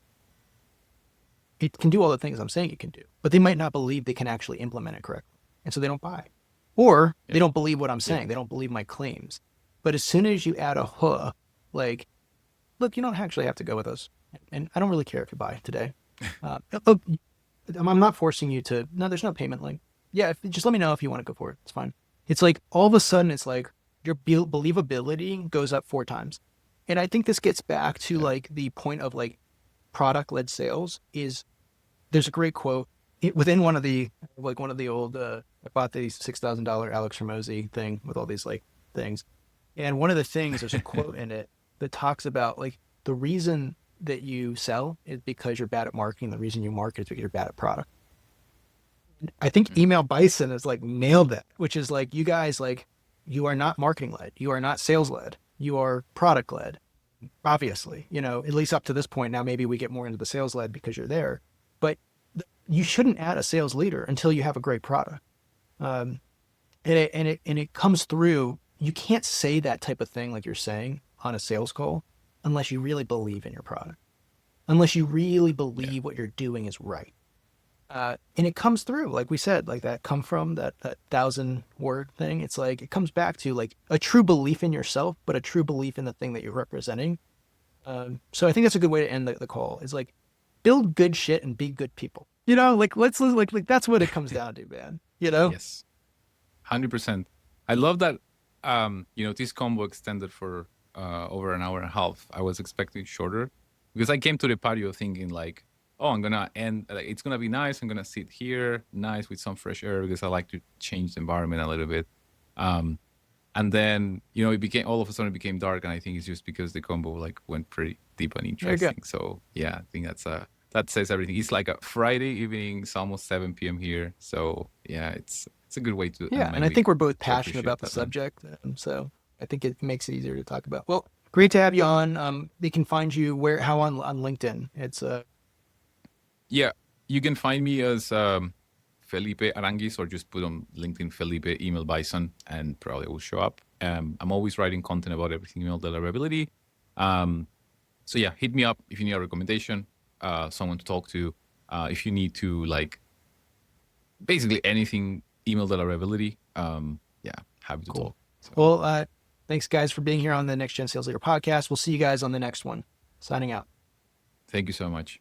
Speaker 1: it can do all the things I'm saying it can do, but they might not believe they can actually implement it correctly. And so they don't buy. Or they
Speaker 2: yep,
Speaker 1: don't believe what I'm
Speaker 2: yep.
Speaker 1: saying. They don't believe my claims. But as soon as you add a huh, like, look, you don't actually have to go with us. And I don't really care if you buy today. Look, I'm not forcing you to. No, there's no payment link. Yeah, just let me know if you want to go for it. It's fine. It's like all of a sudden, it's like your believability goes up 4 times, and I think this gets back to
Speaker 2: Yeah.
Speaker 1: like the point of like product led sales. Is there's a great quote within one of the old I bought the $6,000 Alex Ramosi thing with all these like things, and one of the things there's a quote in it that talks about like the reason that you sell is because you're bad at marketing. The reason you market is because you're bad at product. I think
Speaker 2: Mm.
Speaker 1: Email Bison has like nailed that, which is like you guys like you are not marketing led, you are not sales led, you are product led. Obviously, at least up to this point. Now maybe we get more into the sales led because you're there, but you shouldn't add a sales leader until you have a great product. Um, and it comes through. You can't say that type of thing like you're saying on a sales call unless you really believe in your product, unless you really
Speaker 2: Yeah.
Speaker 1: believe what you're doing is right. And it comes through, like we said, like that come from that 1,000 word thing. It's like it comes back to like a true belief in yourself, but a true belief in the thing that you're representing. So I think that's a good way to end the call. Is like build good shit and be good people. Like let's like that's what it comes down to, man.
Speaker 2: Yes. 100%. I love that. This combo extended for over an hour and a half. I was expecting shorter because I came to the patio thinking like, oh, I'm gonna end. Like, it's gonna be nice. I'm gonna sit here, nice with some fresh air because I like to change the environment a little bit. Um, and then it became all of a sudden it became dark, and I think it's just because the combo like went pretty deep and
Speaker 1: There you go.
Speaker 2: interesting. So yeah, I think that says everything. It's like a Friday evening. It's almost 7 p.m. here. So yeah, it's a good way to
Speaker 1: Yeah,
Speaker 2: end my
Speaker 1: and I think
Speaker 2: week.
Speaker 1: we're both
Speaker 2: So I
Speaker 1: passionate
Speaker 2: appreciate
Speaker 1: about the
Speaker 2: that, man.
Speaker 1: subject, so I think it makes it easier to talk about. Well, great to have you on. They can find you how on LinkedIn. It's
Speaker 2: Yeah, you can find me as Felipe Aranguiz, or just put on LinkedIn Felipe Email Bison, and probably will show up. I'm always writing content about everything email deliverability. So yeah, hit me up if you need a recommendation, someone to talk to, if you need to like basically anything email deliverability. Yeah, happy to
Speaker 1: cool.
Speaker 2: talk. So
Speaker 1: Well, thanks guys for being here on the Next Gen Sales Leader podcast. We'll see you guys on the next one. Signing out.
Speaker 2: thank you so much.